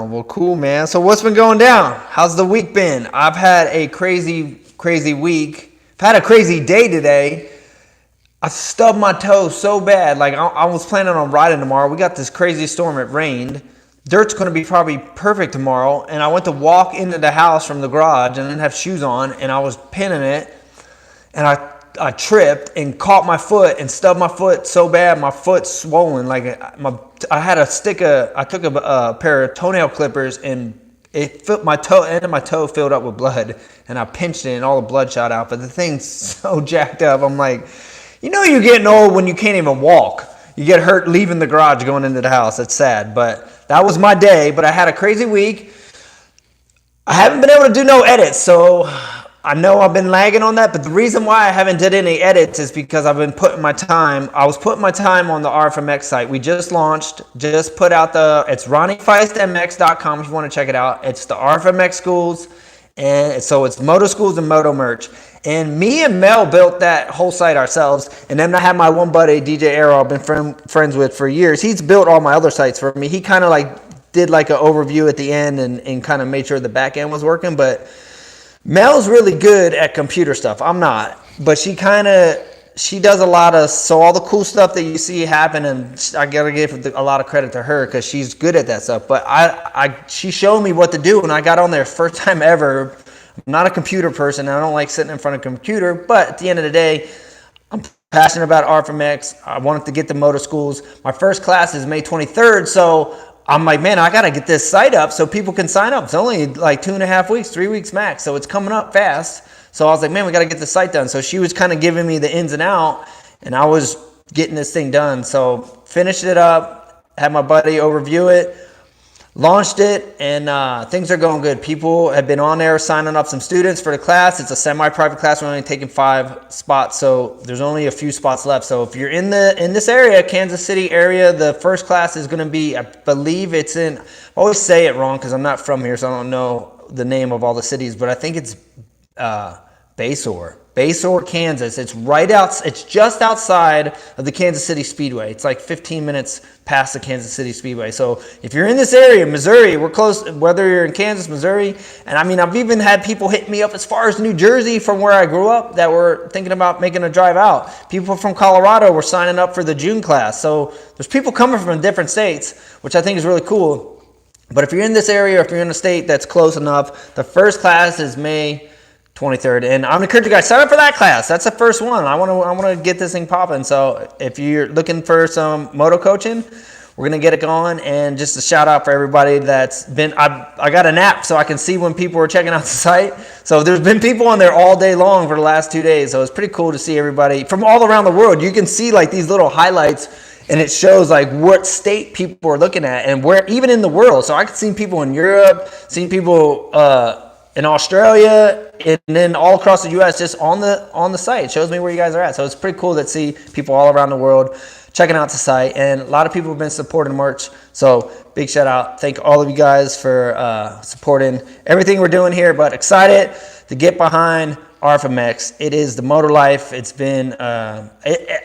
Well, cool, man. So what's been going down? How's the week been? I've had a crazy week. I've had a crazy day today. I stubbed my toe so bad. Like, I was planning on riding tomorrow. We got this crazy storm. It rained. Dirt's going to be probably perfect tomorrow. And I went to walk into the house from the garage and didn't have shoes on. And I was pinning it. And I tripped and caught my foot and stubbed my foot so bad. My foot's swollen. Like, I took a pair of toenail clippers and it filled my toe, end of my toe filled up with blood. And I pinched it and all the blood shot out. But the thing's so jacked up. I'm like, you know you're getting old when you can't even walk. You get hurt leaving the garage going into the house. It's sad. But that was my day. But I had a crazy week. I haven't been able to do no edits. So I know I've been lagging on that. But the reason why I haven't did any edits is because I've been putting my time. I was putting my time on the RFMX site. We just launched. Just put out it's RonnieFaisstMX.com if you want to check it out. It's the RFMX schools. And so it's Moto Schools and Moto Merch. And me and Mel built that whole site ourselves. And then I have my one buddy, DJ Arrow, I've been friends with for years. He's built all my other sites for me. He kind of like did like an overview at the end and kind of made sure the back end was working. But Mel's really good at computer stuff. I'm not. But she does a lot of, so all the cool stuff that you see happen, and I gotta give a lot of credit to her because she's good at that stuff. But she showed me what to do, and I got on there first time ever. I'm not a computer person. I don't like sitting in front of a computer, but at the end of the day, I'm passionate about RFMX. I wanted to get the motor schools. My first class is May 23rd, so I'm like, man, I gotta get this site up so people can sign up. It's only like 2.5 weeks, 3 weeks max, so it's coming up fast. So I was like, man, we got to get the site done. So she was kind of giving me the ins and out, and I was getting this thing done. So finished it up, had my buddy overview it, launched it, and things are going good. People have been on there signing up some students for the class. It's a semi-private class. We're only taking 5 spots, so there's only a few spots left. So if you're in this area, Kansas City area, the first class is going to be, I believe it's in, I always say it wrong because I'm not from here, so I don't know the name of all the cities, but I think it's Basehor, Kansas. It's just outside of the Kansas City Speedway. It's like 15 minutes past the Kansas City Speedway. So if you're in this area, Missouri, we're close, whether you're in Kansas, Missouri, and I mean, I've even had people hit me up as far as New Jersey from where I grew up that were thinking about making a drive out. People from Colorado were signing up for the June class. So there's people coming from different states, which I think is really cool. But if you're in this area, or if you're in a state that's close enough, the first class is May 23rd, and I'm encouraging you guys, sign up for that class. That's the first one. I want to get this thing popping. So if you're looking for some moto coaching, we're gonna get it going. And just a shout out for everybody that's been. I got an app so I can see when people are checking out the site. So there's been people on there all day long for the last 2 days. So it's pretty cool to see everybody from all around the world. You can see like these little highlights, and it shows like what state people are looking at and where, even in the world. So I could see people in Europe, seen people in Australia, and then all across the U.S. just on the site. It shows me where you guys are at. So it's pretty cool to see people all around the world checking out the site. And a lot of people have been supporting the merch. So big shout out. Thank all of you guys for supporting everything we're doing here. But excited to get behind RFMX. It is the motor life. It's been, I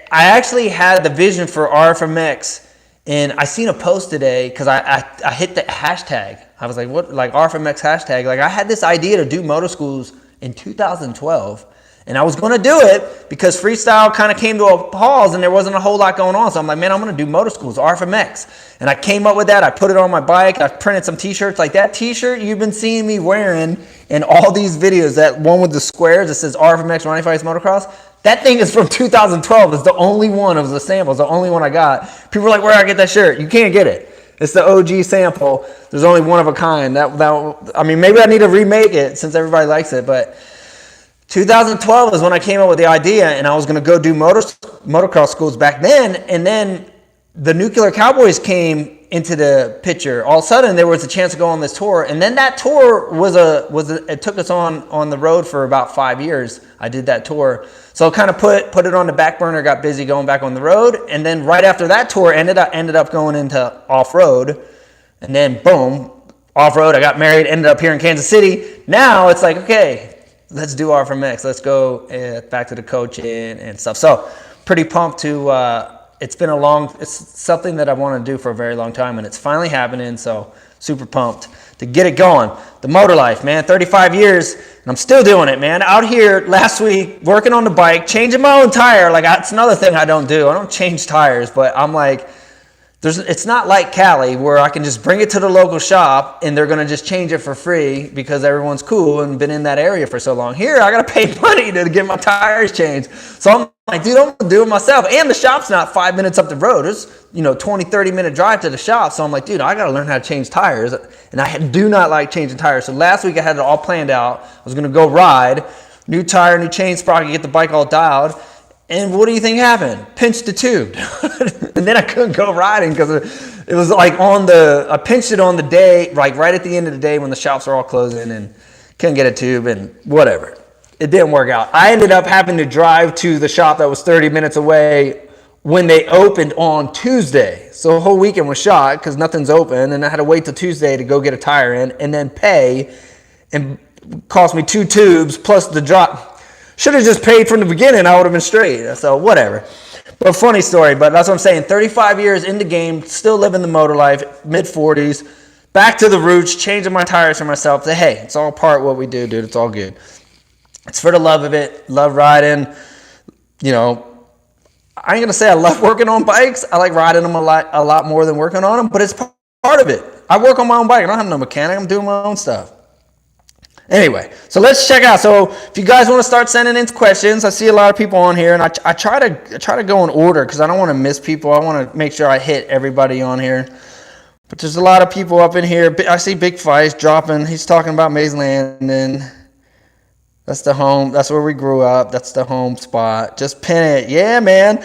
actually had the vision for RFMX, and I seen a post today because I hit the hashtag. I was like, what, like RFMX hashtag? Like I had this idea to do moto schools in 2012, and I was going to do it because freestyle kind of came to a pause and there wasn't a whole lot going on. So I'm like, man, I'm going to do moto schools, RFMX. And I came up with that. I put it on my bike. I printed some t-shirts. Like that t-shirt you've been seeing me wearing in all these videos, that one with the squares that says RFMX Ronnie Faisst Motocross. That thing is from 2012. It's the only one of the samples, the only one I got. People were like, where do I get that shirt? You can't get it. It's the OG sample. There's only one of a kind. I mean, maybe I need to remake it since everybody likes it. But 2012 is when I came up with the idea, and I was going to go do motocross schools back then. And then the Nuclear Cowboys came into the picture. All of a sudden, there was a chance to go on this tour. And then that tour it took us on the road for about 5 years. I did that tour. So kind of put it on the back burner, got busy going back on the road. And then right after that tour, ended up going into off-road. And then boom, off-road, I got married, ended up here in Kansas City. Now it's like, okay, let's do RFMX. Let's go back to the coaching and stuff. So pretty pumped to, it's something that I want to do for a very long time, and it's finally happening. So super pumped to get it going. The motor life, man, 35 years, and I'm still doing it, man. Out here last week, working on the bike, changing my own tire. Like, that's another thing I don't do. I don't change tires, but I'm like, it's not like Cali where I can just bring it to the local shop and they're going to just change it for free because everyone's cool and been in that area for so long. Here, I got to pay money to get my tires changed. So I'm like, dude, I'm going to do it myself. And the shop's not 5 minutes up the road. It's, 20, 30-minute drive to the shop. So I'm like, dude, I got to learn how to change tires. And I do not like changing tires. So last week I had it all planned out. I was going to go ride, new tire, new chain sprocket, get the bike all dialed. And what do you think happened? Pinched the tube. And then I couldn't go riding because it was like I pinched it on the day, like right at the end of the day when the shops are all closing and couldn't get a tube and whatever. It didn't work out. I ended up having to drive to the shop that was 30 minutes away when they opened on Tuesday. So the whole weekend was shot because nothing's open. And I had to wait till Tuesday to go get a tire in and then pay, and cost me 2 tubes plus the drop. Should have just paid from the beginning. I would have been straight. So whatever. But funny story. But that's what I'm saying. 35 years in the game, still living the motor life, mid-40s, back to the roots, changing my tires for myself. Say, hey, it's all part of what we do, dude. It's all good. It's for the love of it. Love riding. I ain't gonna say I love working on bikes. I like riding them a lot more than working on them. But it's part of it. I work on my own bike. I don't have no mechanic. I'm doing my own stuff. Anyway, so let's check out. So if you guys want to start sending in questions, I see a lot of people on here, and I try to go in order because I don't want to miss people. I want to make sure I hit everybody on here. But there's a lot of people up in here. I see Big Feist dropping. He's talking about Maze Landing. That's the home. That's where we grew up. That's the home spot. Just pin it. Yeah, man.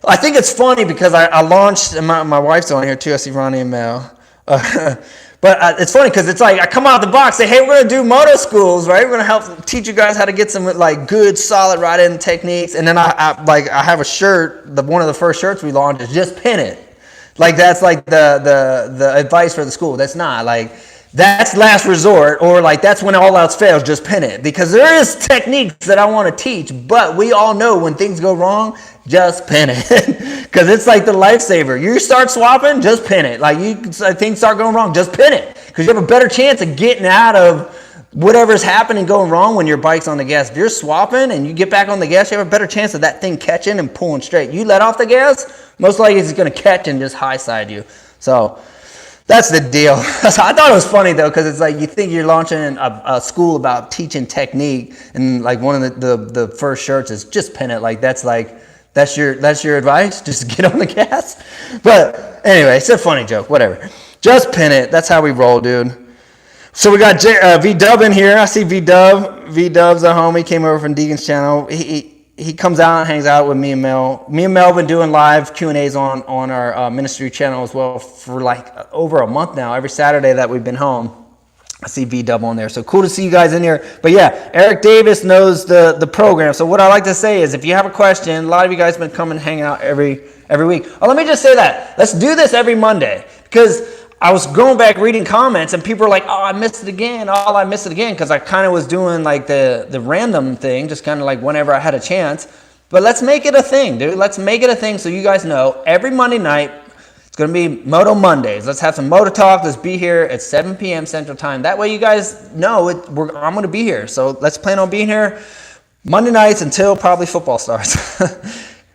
I think it's funny because I launched, and my wife's on here too. I see Ronnie and Mel. But it's funny because it's like I come out the box, say, hey, we're going to do moto schools, right? We're going to help teach you guys how to get some like good, solid riding techniques. And then I have a shirt. One of the first shirts we launched is just pin it. Like that's like the advice for the school. That's not like that's last resort, or like that's when all else fails, just pin it. Because there is techniques that I want to teach, but we all know when things go wrong, just pin it. Because it's like the lifesaver. You start swapping, just pin it. Like things start going wrong, just pin it. Because you have a better chance of getting out of whatever's happening going wrong when your bike's on the gas. If you're swapping and you get back on the gas, you have a better chance of that thing catching and pulling straight. You let off the gas, most likely it's going to catch and just high side you. So that's the deal. So I thought it was funny though, because it's like you think you're launching a school about teaching technique, and like one of the first shirts is just pin it. Like that's your advice. Just get on the gas. But anyway, it's a funny joke. Whatever. Just pin it. That's how we roll, dude. So we got V-Dub in here. I see V-Dub. V-Dub's a homie. Came over from Deegan's channel. He comes out and hangs out with me and Mel. Me and Mel have been doing live Q&As on our ministry channel as well for like over a month now. Every Saturday that we've been home, I see V-Dub on there. So cool to see you guys in here. But yeah, Eric Davis knows the program. So what I like to say is if you have a question, a lot of you guys have been coming and hang out every week. Oh, let me just say that. Let's do this every Monday, because I was going back reading comments and people are like, oh, I missed it again. Oh, I missed it again. Because I kind of was doing like the random thing, just kind of like whenever I had a chance. But let's make it a thing, dude. Let's make it a thing so you guys know every Monday night, it's going to be Moto Mondays. Let's have some moto talk. Let's be here at 7 p.m. Central Time. That way you guys know I'm going to be here. So let's plan on being here Monday nights until probably football starts.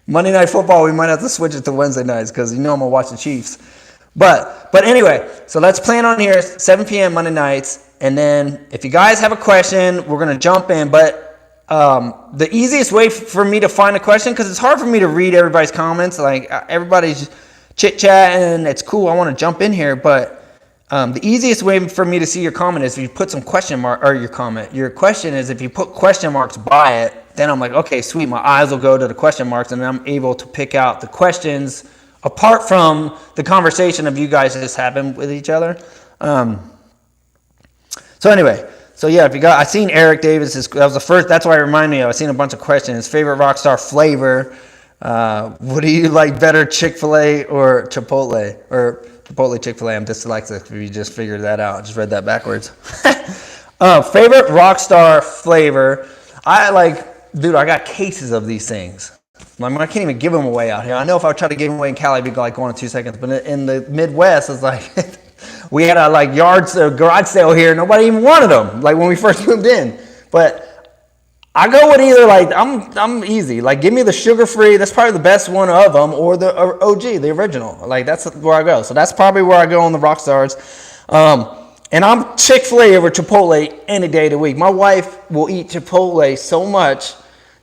Monday Night Football, we might have to switch it to Wednesday nights because I'm going to watch the Chiefs. But anyway, so let's plan on here 7 p.m. Monday nights. And then if you guys have a question, we're going to jump in. But the easiest way for me to find a question, because it's hard for me to read everybody's comments. Like everybody's chit-chatting. It's cool. I want to jump in here. But the easiest way for me to see your comment is if you put some question mark, or your comment. Your question is if you put question marks by it, then I'm like, okay, sweet. My eyes will go to the question marks, and then I'm able to pick out the questions apart from the conversation of you guys just having with each other. So anyway, so yeah, I seen Eric Davis, that was the first, that's why it reminded me of, I seen a bunch of questions. His favorite Rockstar flavor, what do you like better, Chick-fil-A or Chipotle? Or Chipotle, Chick-fil-A, I'm dyslexic, if you just figured that out. I just read that backwards. Favorite Rockstar flavor, dude, I got cases of these things. I can't even give them away out here. I know if I try to give them away in Cali, it'd be like going in 2 seconds. But in the Midwest, it's like we had a like garage sale here. Nobody even wanted them, like when we first moved in. But I go with either, like, I'm easy. Like, give me the sugar-free. That's probably the best one of them, or the OG, the original. Like, that's where I go. So that's probably where I go on the Rockstars. And I'm Chick-fil-A over Chipotle any day of the week. My wife will eat Chipotle so much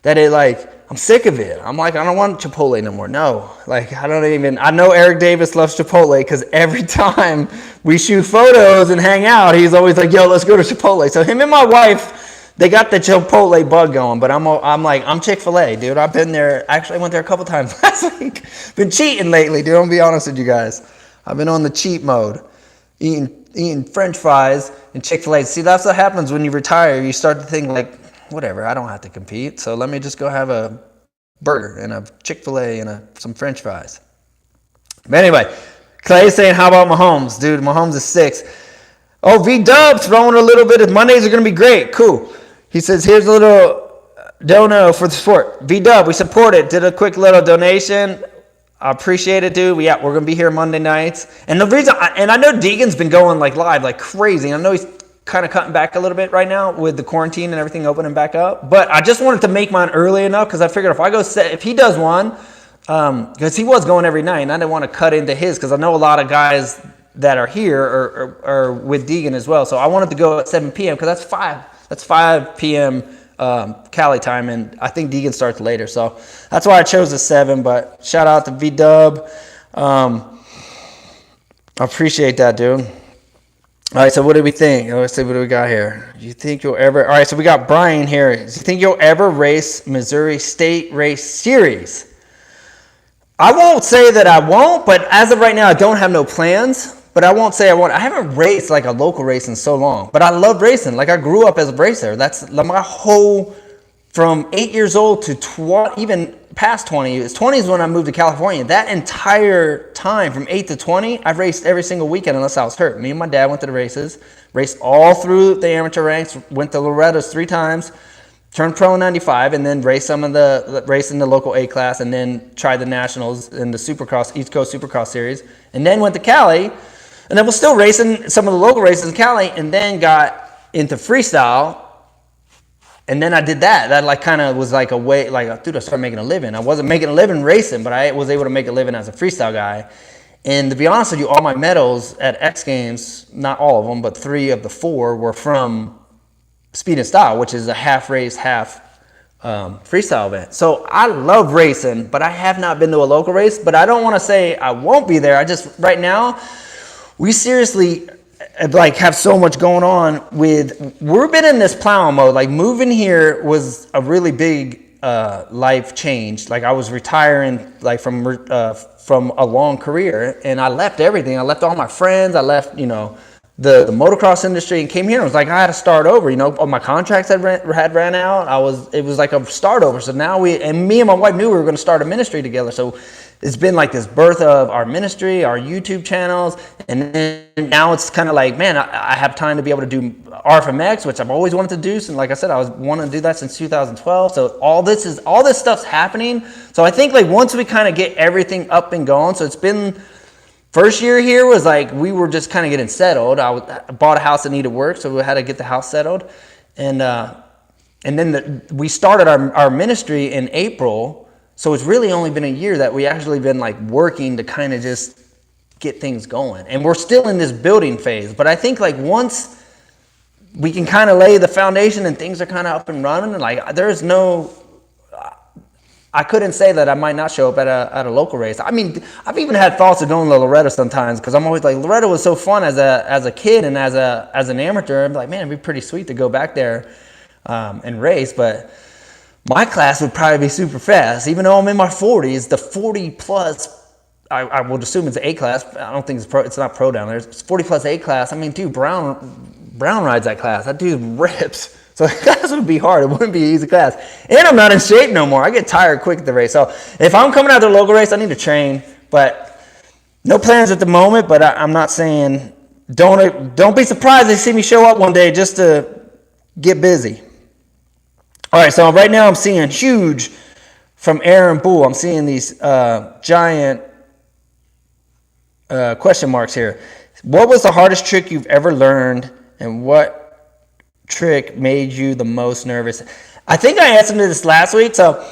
that it, like, I'm sick of it. I'm like, I don't want Chipotle no more. No. Like, I know Eric Davis loves Chipotle because every time we shoot photos and hang out, he's always like, yo, let's go to Chipotle. So him and my wife, they got the Chipotle bug going, but I'm like, I'm Chick-fil-A, dude. I've been there. Actually, I went there a couple times last week. Been cheating lately, dude. I'm gonna be honest with you guys. I've been on the cheat mode, eating French fries and Chick-fil-A. See, that's what happens when you retire. You start to think like, whatever, I don't have to compete, so let me just go have a burger and a Chick-fil-A and some French fries. But anyway, Clay's saying, how about Mahomes? Dude, Mahomes is 6. Oh, V-Dub throwing a little bit of Mondays are gonna be great. Cool. He says, here's a little dono for the sport. V-Dub, we support it. Did a quick little donation. I appreciate it, dude. We're going to be here Monday nights. And the reason, I know Deegan's been going like live like crazy. I know he's kind of cutting back a little bit right now with the quarantine and everything opening back up. But I just wanted to make mine early enough because I figured if he does one, because he was going every night, and I didn't want to cut into his because I know a lot of guys that are here are with Deegan as well. So I wanted to go at 7 p.m. because that's 5 p.m. Cali time, and I think Deegan starts later. So that's why I chose the 7, but shout out to V-Dub. I appreciate that, dude. All right, so what do we think? Let's see, what do we got here? Do you think you'll ever... All right, so we got Brian here. Do you think you'll ever race Missouri State Race Series? I won't say that I won't, but as of right now, I don't have no plans. But I won't say I won't. I haven't raced like a local race in so long. But I love racing. Like, I grew up as a racer. That's like my whole... From 8 years old to even past 20. 20 is when I moved to California. That entire time, from 8 to 20, I've raced every single weekend unless I was hurt. Me and my dad went to the races. Raced all through the amateur ranks. Went to Loretta's 3 times. Turned pro in 95, and then raced in the local A class, and then tried the nationals in the Supercross, East Coast Supercross series. And then went to Cali. And then was still racing some of the local races in Cali, and then got into freestyle. And then I did that. That like kind of was like a way, like, dude, I started making a living. I wasn't making a living racing, but I was able to make a living as a freestyle guy. And to be honest with you, all my medals at X Games, not all of them, but 3 of the 4 were from Speed and Style, which is a half race, half freestyle event. So I love racing, but I have not been to a local race. But I don't want to say I won't be there. I just, right now, we seriously like have so much going on we've been in this plowing mode. Like, moving here was a really big life change. Like, I was retiring like from a long career, and I left everything. I left all my friends. I left, the motocross industry, and came here. It was like I had to start over. All my contracts had ran out. It was like a start over. So now me and my wife knew we were going to start a ministry together. So it's been like this birth of our ministry, our YouTube channels, and then now it's kind of like, man, I have time to be able to do RFMX, which I've always wanted to do. And like I said, I was wanting to do that since 2012. So all this stuff's happening. So I think like once we kind of get everything up and going, so it's been, first year here was like we were just kind of getting settled. I bought a house that needed work, so we had to get the house settled, and then we started our ministry in April. So it's really only been a year that we actually been like working to kind of just get things going. And we're still in this building phase. But I think like once we can kind of lay the foundation and things are kind of up and running, and like I couldn't say that I might not show up at a local race. I mean, I've even had thoughts of going to Loretta sometimes, because I'm always like, Loretta was so fun as a kid and as an amateur. I'm like, man, it'd be pretty sweet to go back there and race. But my class would probably be super fast. Even though I'm in my 40s, the 40 plus, I would assume it's an A class. I don't think it's pro. It's not pro down there. It's 40 plus A class. I mean, dude, Brown rides that class. That dude rips. So that class would be hard. It wouldn't be an easy class. And I'm not in shape no more. I get tired quick at the race. So if I'm coming out to the local race, I need to train. But no plans at the moment. But I'm not saying, don't be surprised they see me show up one day just to get busy. All right, so right now I'm seeing huge from Aaron Bull. I'm seeing these giant question marks here. What was the hardest trick you've ever learned, and what trick made you the most nervous? I think I answered this last week, so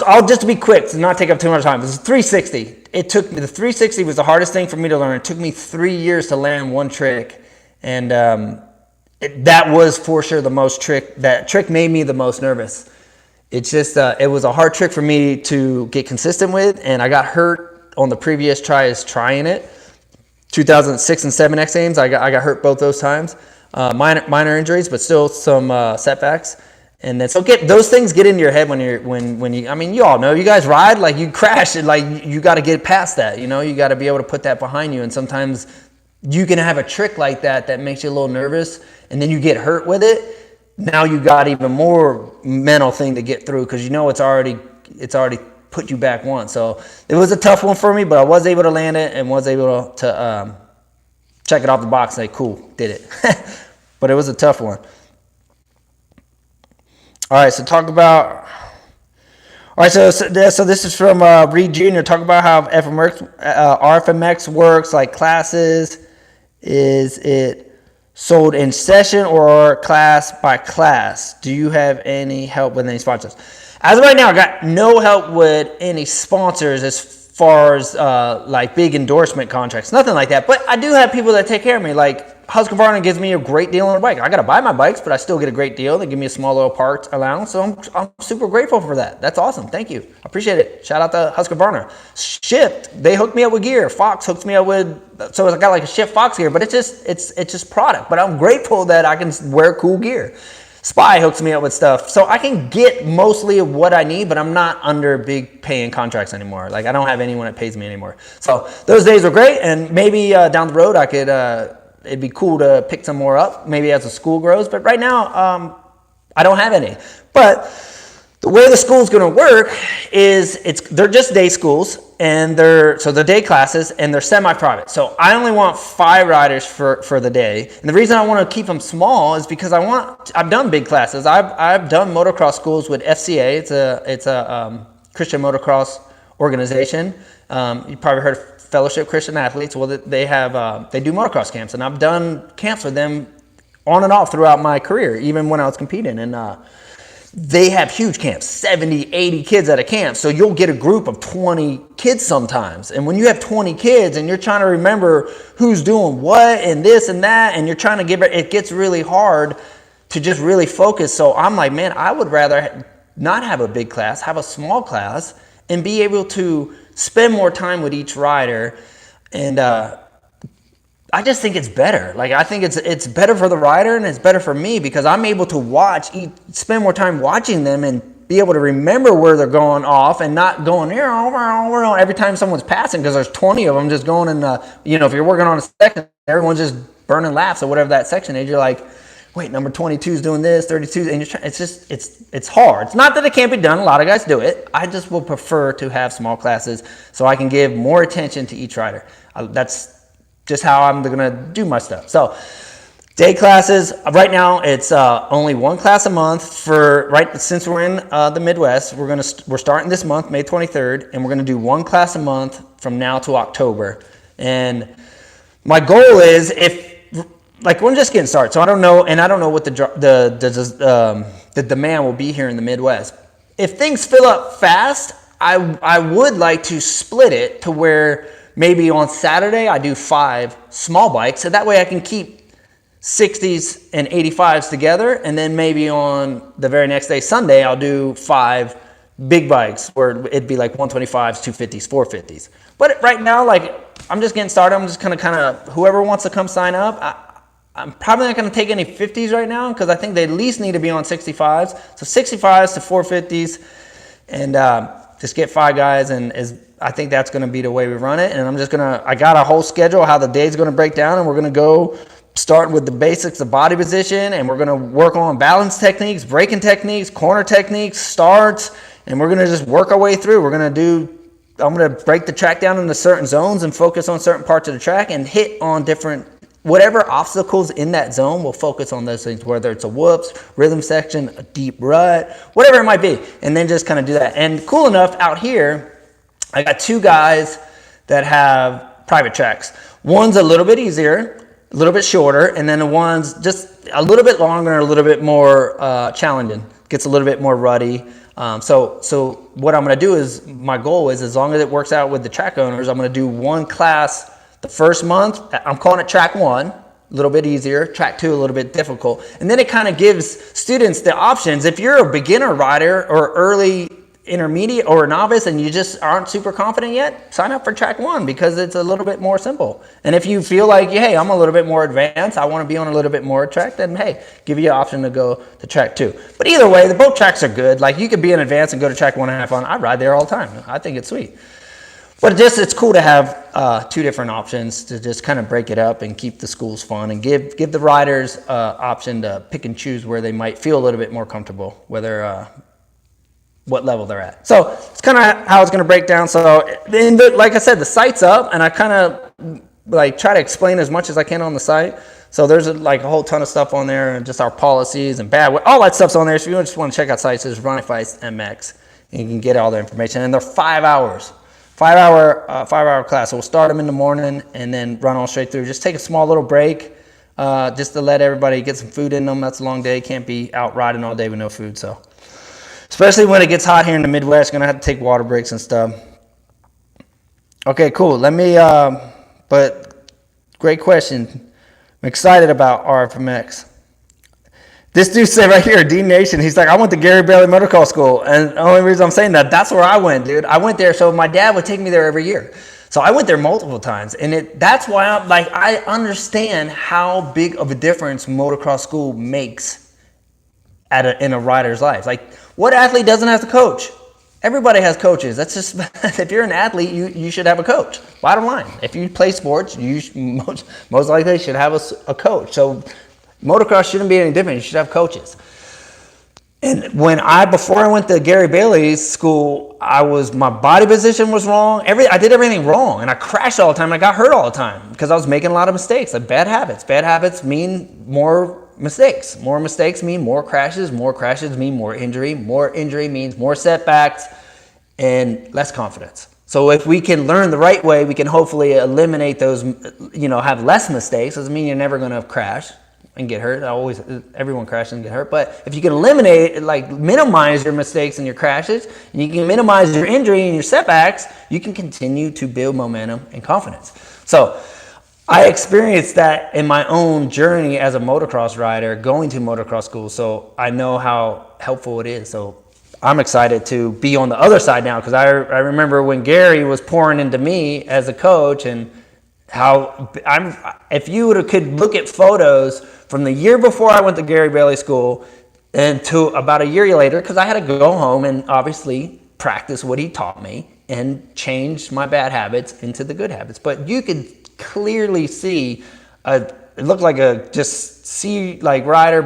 I'll just be quick to not take up too much time. This is 360. It took me, the 360 was the hardest thing for me to learn. It took me 3 years to land one trick, and that was for sure the most trick. That trick made me the most nervous. It's just, it was a hard trick for me to get consistent with, and I got hurt on the previous tries trying it. 2006 and 7 X Games, I got hurt both those times. Minor injuries, but still some setbacks. And then, so those things get into your head when you, I mean, you all know, you guys ride, like you crash, and like you got to get past that, you know, you got to be able to put that behind you. And sometimes you can have a trick like that makes you a little nervous, and then you get hurt with it. Now you got even more mental thing to get through, because you know it's already put you back once. So it was a tough one for me, but I was able to land it and was able to check it off the box and say, cool, did it. But it was a tough one. All right, so talk about. All right, so this is from Reed Jr. Talk about how RFMX works, like classes. Is it sold in session or class by class? Do you have any help with any sponsors? As of right now, I got no help with any sponsors as far as like big endorsement contracts, nothing like that. But I do have people that take care of me, like Husqvarna gives me a great deal on a bike. I got to buy my bikes, but I still get a great deal. They give me a small little parts allowance, so I'm super grateful for that. That's awesome. Thank you. I appreciate it. Shout out to Husqvarna. Shipped. They hooked me up with gear. Fox hooked me up with, so I got like a Shift Fox gear, but it's just product. But I'm grateful that I can wear cool gear. Spy hooks me up with stuff, so I can get mostly of what I need, but I'm not under big paying contracts anymore. Like I don't have anyone that pays me anymore. So those days were great, and maybe down the road I could. It'd be cool to pick some more up, maybe as the school grows. But right now, I don't have any. But the way the school's going to work is they're just day schools, and they're day classes, and they're semi-private. So I only want 5 riders for the day. And the reason I want to keep them small is because I've done big classes. I've done motocross schools with FCA. It's a Christian motocross organization. You probably heard of Fellowship Christian Athletes. Well, they do motocross camps, and I've done camps with them on and off throughout my career, even when I was competing. And they have huge camps, 70, 80 kids at a camp. So you'll get a group of 20 kids sometimes. And when you have 20 kids and you're trying to remember who's doing what and this and that, and you're trying to it gets really hard to just really focus. So I'm like, man, I would rather not have a big class, have a small class, and be able to spend more time with each rider. And I just think it's better. Like I think it's better for the rider, and it's better for me, because I'm able to spend more time watching them and be able to remember where they're going off, and not going every time someone's passing, because there's 20 of them just going in. If you're working on a section, everyone's just burning laps or whatever that section is. You're like, wait, number 22 is doing this, 32, and it's hard. It's not that it can't be done. A lot of guys do it. I just would prefer to have small classes so I can give more attention to each rider. That's just how I'm going to do my stuff. So day classes, right now it's only one class a month since we're in the Midwest. We're starting this month, May 23rd, and we're going to do one class a month from now to October. And my goal is, we're just getting started, so I don't know what the demand will be here in the Midwest. If things fill up fast, I would like to split it to where maybe on Saturday I do 5 small bikes, so that way I can keep 60s and 85s together, and then maybe on the very next day, Sunday, I'll do 5 big bikes where it'd be like 125s, 250s, 450s. But right now, I'm just getting started. I'm just kind of whoever wants to come sign up. I'm probably not going to take any 50s right now, because I think they at least need to be on 65s. So 65s to 450s, and just get 5 guys, and I think that's going to be the way we run it. And I got a whole schedule how the day's going to break down, and we're going to go start with the basics of body position, and we're going to work on balance techniques, braking techniques, corner techniques, starts, and we're going to just work our way through. I'm going to break the track down into certain zones and focus on certain parts of the track and hit on whatever obstacles in that zone. We'll focus on those things, whether it's a whoops, rhythm section, a deep rut, whatever it might be, and then just kind of do that. And cool enough, out here, I got 2 guys that have private tracks. One's a little bit easier, a little bit shorter, and then the one's just a little bit longer, a little bit more challenging. Gets a little bit more ruddy. So what I'm going to do is, my goal is, as long as it works out with the track owners, I'm going to do one class the first month. I'm calling it track 1, a little bit easier, track 2 a little bit difficult, and then it kind of gives students the options. If you're a beginner rider or early intermediate or a novice and you just aren't super confident yet, sign up for track 1 because it's a little bit more simple. And if you feel like, hey, I'm a little bit more advanced, I want to be on a little bit more track, then hey, give you an option to go to track 2. But either way, the both tracks are good. Like, you could be in advance and go to track 1 and have fun. I ride there all the time. I think it's sweet. But it's cool to have 2 different options to just kind of break it up and keep the schools fun, and give the riders option to pick and choose where they might feel a little bit more comfortable, whether what level they're at. So it's kind of how it's going to break down. So like I said, the site's up, and I kind of like try to explain as much as I can on the site. So there's like a whole ton of stuff on there, and just our policies and all that stuff's on there. So if you just want to check out sites, there's Ronnie Faisst MX, and you can get all the information. And they're 5 hours, 5-hour class. So we'll start them in the morning and then run all straight through. Just take a small little break, just to let everybody get some food in them. That's a long day. Can't be out riding all day with no food. So, especially when it gets hot here in the Midwest, gonna have to take water breaks and stuff. Okay, cool. Let me, but great question. I'm excited about RFMX. This dude said right here, D Nation, he's like, I went to Gary Bailey Motocross School. And the only reason I'm saying that's where I went, dude. I went there, so my dad would take me there every year. So I went there multiple times. And that's why I understand how big of a difference motocross school makes in a rider's life. Like, what athlete doesn't have to coach? Everybody has coaches. That's just, if you're an athlete, you should have a coach. Bottom line, if you play sports, you most likely should have a coach. So motocross shouldn't be any different. You should have coaches. And before I went to Gary Bailey's school, my body position was wrong. I did everything wrong, and I crashed all the time. And I got hurt all the time because I was making a lot of mistakes, like bad habits. Bad habits mean more mistakes. More mistakes mean more crashes. More crashes mean more injury. More injury means more setbacks and less confidence. So if we can learn the right way, we can hopefully eliminate those, have less mistakes. Doesn't mean you're never going to crash and get hurt. Everyone crashes and get hurt. But if you can minimize your mistakes and your crashes, and you can minimize your injury and your setbacks, you can continue to build momentum and confidence. So I experienced that in my own journey as a motocross rider, going to motocross school. So I know how helpful it is. So I'm excited to be on the other side now, because I remember when Gary was pouring into me as a coach, and how if you could look at photos from the year before I went to Gary Bailey School and to about a year later, because I had to go home and obviously practice what he taught me and change my bad habits into the good habits. But you could clearly see it looked like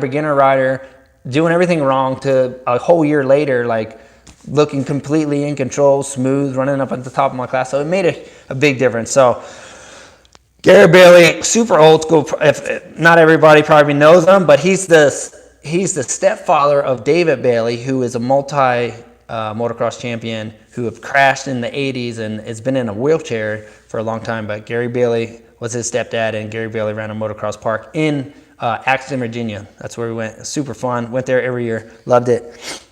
beginner rider doing everything wrong, to a whole year later, like looking completely in control, smooth, running up at the top of my class. So it made a big difference. So Gary Bailey, super old school. If not everybody probably knows him, but he's the stepfather of David Bailey, who is a motocross champion who have crashed in the 80s and has been in a wheelchair for a long time. But Gary Bailey was his stepdad, and Gary Bailey ran a motocross park in Axton, Virginia. That's where we went. Super fun. Went there every year. Loved it.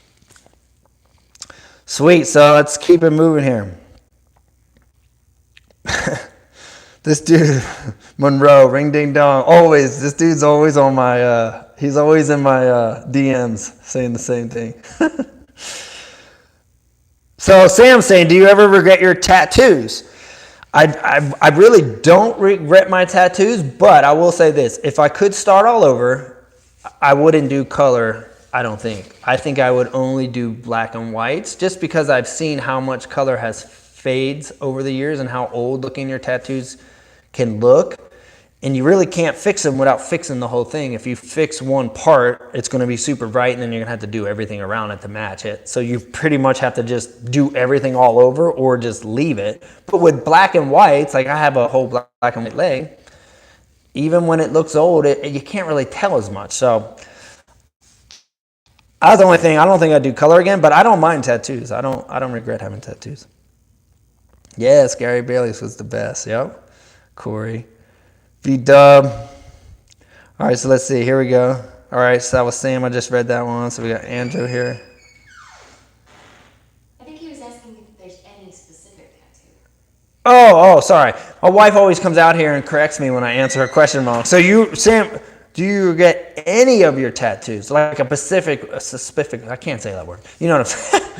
Sweet. So let's keep it moving here. This dude, Monroe, ring ding dong, always. This dude's always on my, he's always in my DMs saying the same thing. So Sam's saying, do you ever regret your tattoos? I really don't regret my tattoos, but I will say this. If I could start all over, I wouldn't do color, I don't think. I think I would only do black and whites, just because I've seen how much color has fades over the years and how old looking your tattoos can look, and you really can't fix them without fixing the whole thing. If you fix one part, it's going to be super bright, and then you're going to have to do everything around it to match it. So you pretty much have to just do everything all over or just leave it. But with black and whites, like I have a whole black and white leg, even when it looks old, you can't really tell as much. So that's the only thing. I don't think I'd do color again, but I don't mind tattoos. I don't regret having tattoos. Yes, Gary Bailey's was the best. Yep. Corey. V-Dub. All right, so let's see. Here we go. All right, so that was Sam. I just read that one. So we got Andrew here. I think he was asking if there's any specific tattoo. Oh, sorry. My wife always comes out here and corrects me when I answer her question wrong. So you, Sam, do you get any of your tattoos? Like a specific, I can't say that word. You know what I'm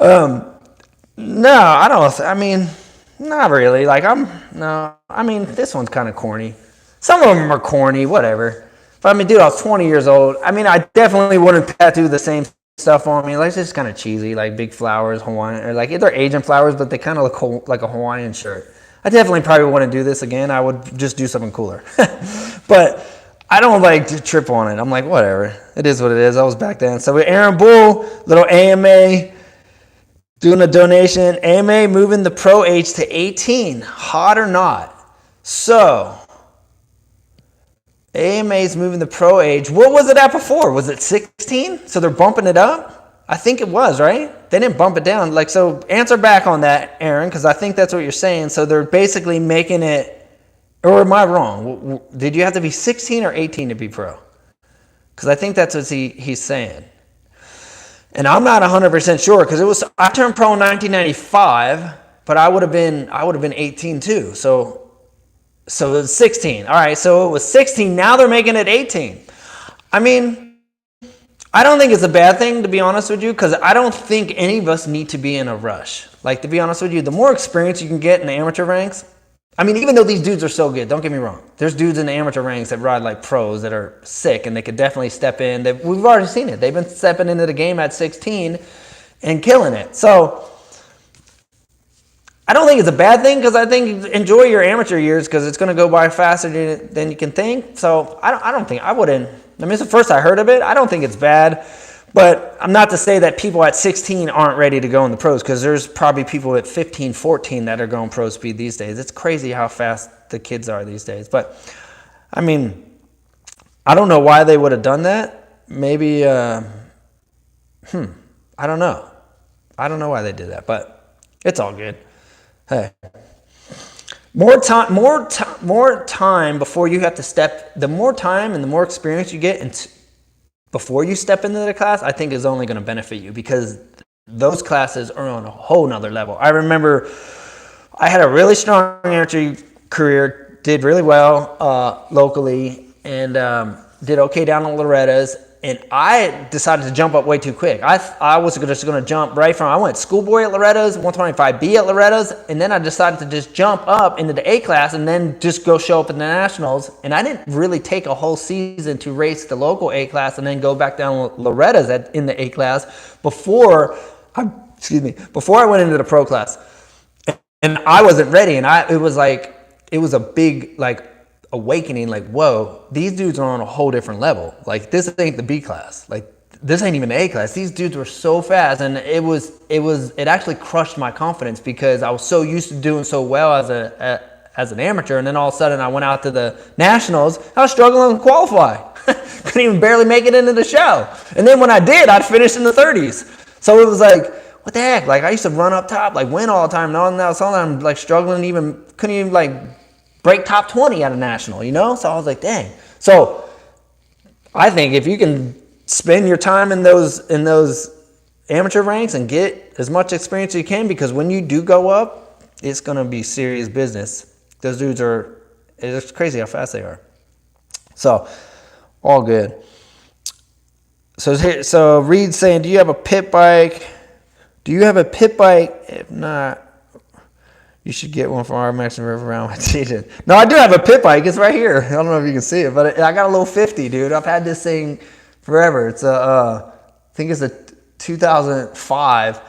saying? No, I don't. I mean, not really. Like I mean, this one's kind of corny. Some of them are corny, whatever. But I mean, dude, I was 20 years old. I mean, I definitely wouldn't tattoo the same stuff on me. Like, it's just kind of cheesy, like big flowers, Hawaiian, or like they're Asian flowers, but they kind of look like a Hawaiian shirt. I definitely probably wouldn't do this again. I would just do something cooler. But I don't like to trip on it. I'm like, whatever. It is what it is. I was back then. So with Aaron Bull, little AMA. Doing a donation, AMA moving the pro age to 18, hot or not. So, AMA's moving the pro age. What was it at before? Was it 16? So they're bumping it up? I think it was, right? They didn't bump it down. Like, so answer back on that, Aaron, because I think that's what you're saying. So they're basically making it, or am I wrong? Did you have to be 16 or 18 to be pro? Because I think that's what he's saying. And I'm not 100% sure because I turned pro in 1995, but I would have been 18 too. So it was 16. All right, so it was 16. Now they're making it 18. I mean, I don't think it's a bad thing, to be honest with you, because I don't think any of us need to be in a rush. Like, to be honest with you, the more experience you can get in the amateur ranks, I mean, even though these dudes are so good, don't get me wrong. There's dudes in the amateur ranks that ride like pros that are sick, and they could definitely step in. We've already seen it. They've been stepping into the game at 16 and killing it. So I don't think it's a bad thing, because I think enjoy your amateur years, because it's going to go by faster than you can think. So I wouldn't. I mean, it's the first I heard of it. I don't think it's bad. But I'm not to say that people at 16 aren't ready to go in the pros, because there's probably people at 15, 14 that are going pro speed these days. It's crazy how fast the kids are these days. But, I mean, I don't know why they would have done that. Maybe, I don't know. I don't know why they did that, but it's all good. Hey. More time before you have to step, the more time and the more experience you get before you step into the class, I think is only going to benefit you, because those classes are on a whole nother level. I remember I had a really strong amateur career, did really well locally, and did okay down in Loretta's. And I decided to jump up way too quick. I was just going to jump right from, I went schoolboy at Loretta's, 125B at Loretta's, and then I decided to just jump up into the A class and then just go show up in the nationals. And I didn't really take a whole season to race the local A class and then go back down Loretta's in the A class before I went into the pro class. And I wasn't ready, and it was a big, like, awakening, like, whoa, these dudes are on a whole different level. Like, this ain't the B class. Like, this ain't even the A class. These dudes were so fast, and it actually crushed my confidence, because I was so used to doing so well as an amateur, and then all of a sudden I went out to the nationals. I was struggling to qualify. Couldn't even barely make it into the show. And then when I did, I'd finish in the 30s. So it was like, what the heck? Like, I used to run up top, like, win all the time. Now I'm like struggling, couldn't even like break top 20 at a national, you know? So I was like, dang. So I think if you can spend your time in those amateur ranks and get as much experience as you can, because when you do go up, it's going to be serious business. Those dudes it's crazy how fast they are. So all good. So Reed's saying, do you have a pit bike? If not, you should get one from our Mexican River around my teaching. No, I do have a pit bike. It's right here. I don't know if you can see it, but I got a little 50, dude. I've had this thing forever. It's I think it's a 2005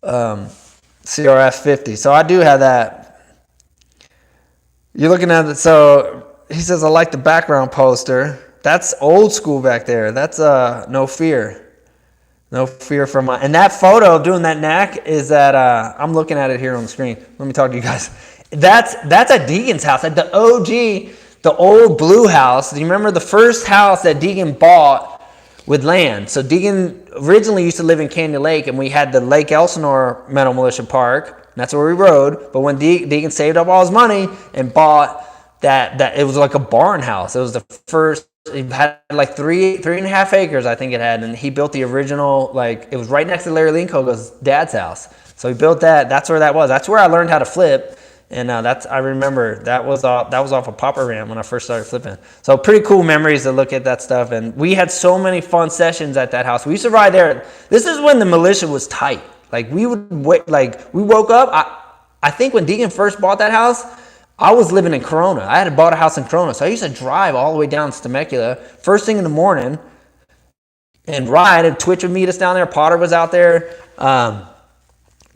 CRF 50. So I do have that. You're looking at it. So he says, I like the background poster. That's old school back there. That's No Fear. No Fear from my, and that photo of doing that knack is that I'm looking at it here on the screen. Let me talk to you guys. That's at Deegan's house, at the OG, the old blue house. Do you remember the first house that Deegan bought with land? So Deegan originally used to live in Canyon Lake, and we had the Lake Elsinore Metal Militia Park. And that's where we rode. But when Deegan saved up all his money and bought that it was like a barn house. It was the first. It had like 3.5 acres, I think it had, and he built the original. Like it was right next to Larry Linko's dad's house. So he built that. That's where that was. That's where I learned how to flip. And I remember that was off a popper ramp when I first started flipping. So pretty cool memories to look at that stuff. And we had so many fun sessions at that house. We used to ride there. This is when the militia was tight. Like we would wait. Like we woke up. I think when Deegan first bought that house, I was living in Corona. I had bought a house in Corona, so I used to drive all the way down to Temecula first thing in the morning and ride. And Twitch would meet us down there. Potter was out there.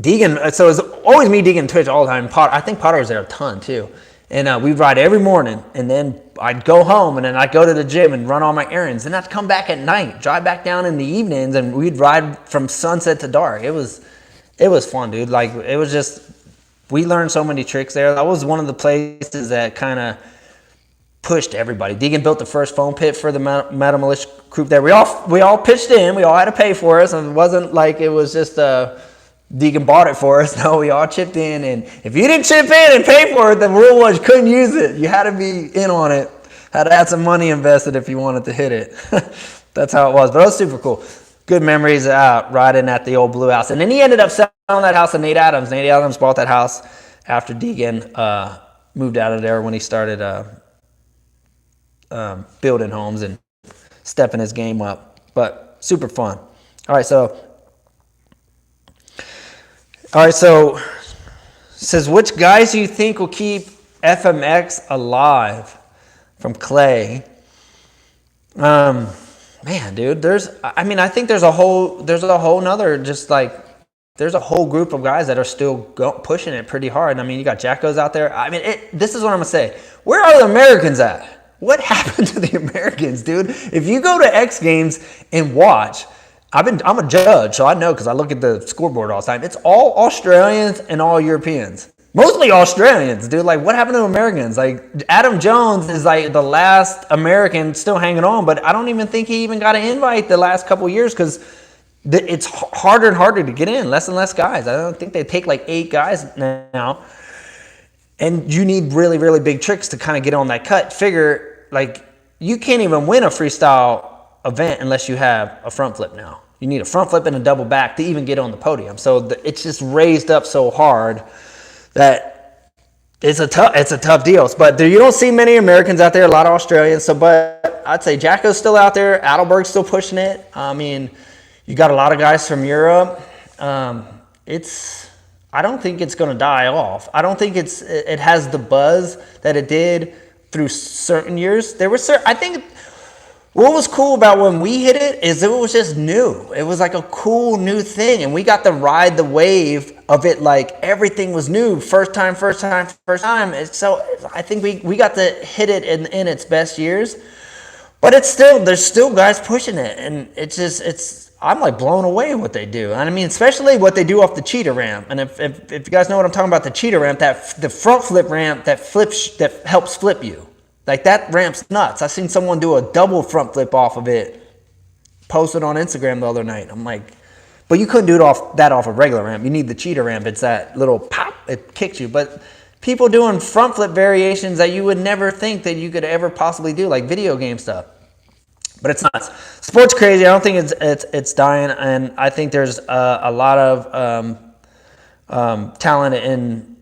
Deegan, so it was always me, Deegan, and Twitch all the time. I think Potter was there a ton too. And we'd ride every morning, and then I'd go home, and then I'd go to the gym and run all my errands. And I'd come back at night, drive back down in the evenings, and we'd ride from sunset to dark. It was fun, dude. Like, it was just, we learned so many tricks there. That was one of the places that kind of pushed everybody. Deegan built the first foam pit for the Metal Militia group there. We all pitched in. We all had to pay for it, so it wasn't like it was just Deegan bought it for us. No, we all chipped in, and if you didn't chip in and pay for it, the rule was you couldn't use it. You had to be in on it. Had to have some money invested if you wanted to hit it. That's how it was, but it was super cool. Good memories riding at the old blue house. And then he ended up selling that house to Nate Adams. Nate Adams bought that house after Deegan moved out of there when he started building homes and stepping his game up. But super fun. All right, so says, which guys do you think will keep FMX alive? From Clay. Man, dude, I think there's a whole nother, just like, there's a whole group of guys that are still pushing it pretty hard. I mean, you got Jacko's out there. I mean, this is what I'm gonna say. Where are the Americans at? What happened to the Americans, dude? If you go to X Games and watch, I'm a judge, so I know because I look at the scoreboard all the time. It's all Australians and all Europeans. Mostly Australians, dude. Like, what happened to Americans? Like, Adam Jones is like the last American still hanging on, but I don't even think he even got an invite the last couple of years because it's harder and harder to get in. Less and less guys. I don't think they take like 8 guys now. And you need really, really big tricks to kind of get on that cut. Figure, like, you can't even win a freestyle event unless you have a front flip now. You need a front flip and a double back to even get on the podium. So it's just raised up so hard that it's a tough deal. But you don't see many Americans out there, a lot of Australians. So, but I'd say Jacko's still out there. Adelberg's still pushing it. I mean, you got a lot of guys from Europe. I don't think it's going to die off. I don't think it has the buzz that it did through certain years. I think what was cool about when we hit it is it was just new. It was like a cool new thing, and we got to ride the wave of it like everything was new. First time. So I think we got to hit it in its best years. But there's still guys pushing it, and I'm like blown away what they do. And I mean, especially what they do off the cheetah ramp. And if you guys know what I'm talking about, the cheetah ramp, the front flip ramp that helps flip you. Like, that ramp's nuts. I seen someone do a double front flip off of it, posted on Instagram the other night. I'm like, but you couldn't do it off a regular ramp. You need the cheetah ramp. It's that little pop, it kicks you. But people doing front flip variations that you would never think that you could ever possibly do, like video game stuff. But it's nuts. Sport's crazy. I don't think it's dying, and I think there's a lot of talent in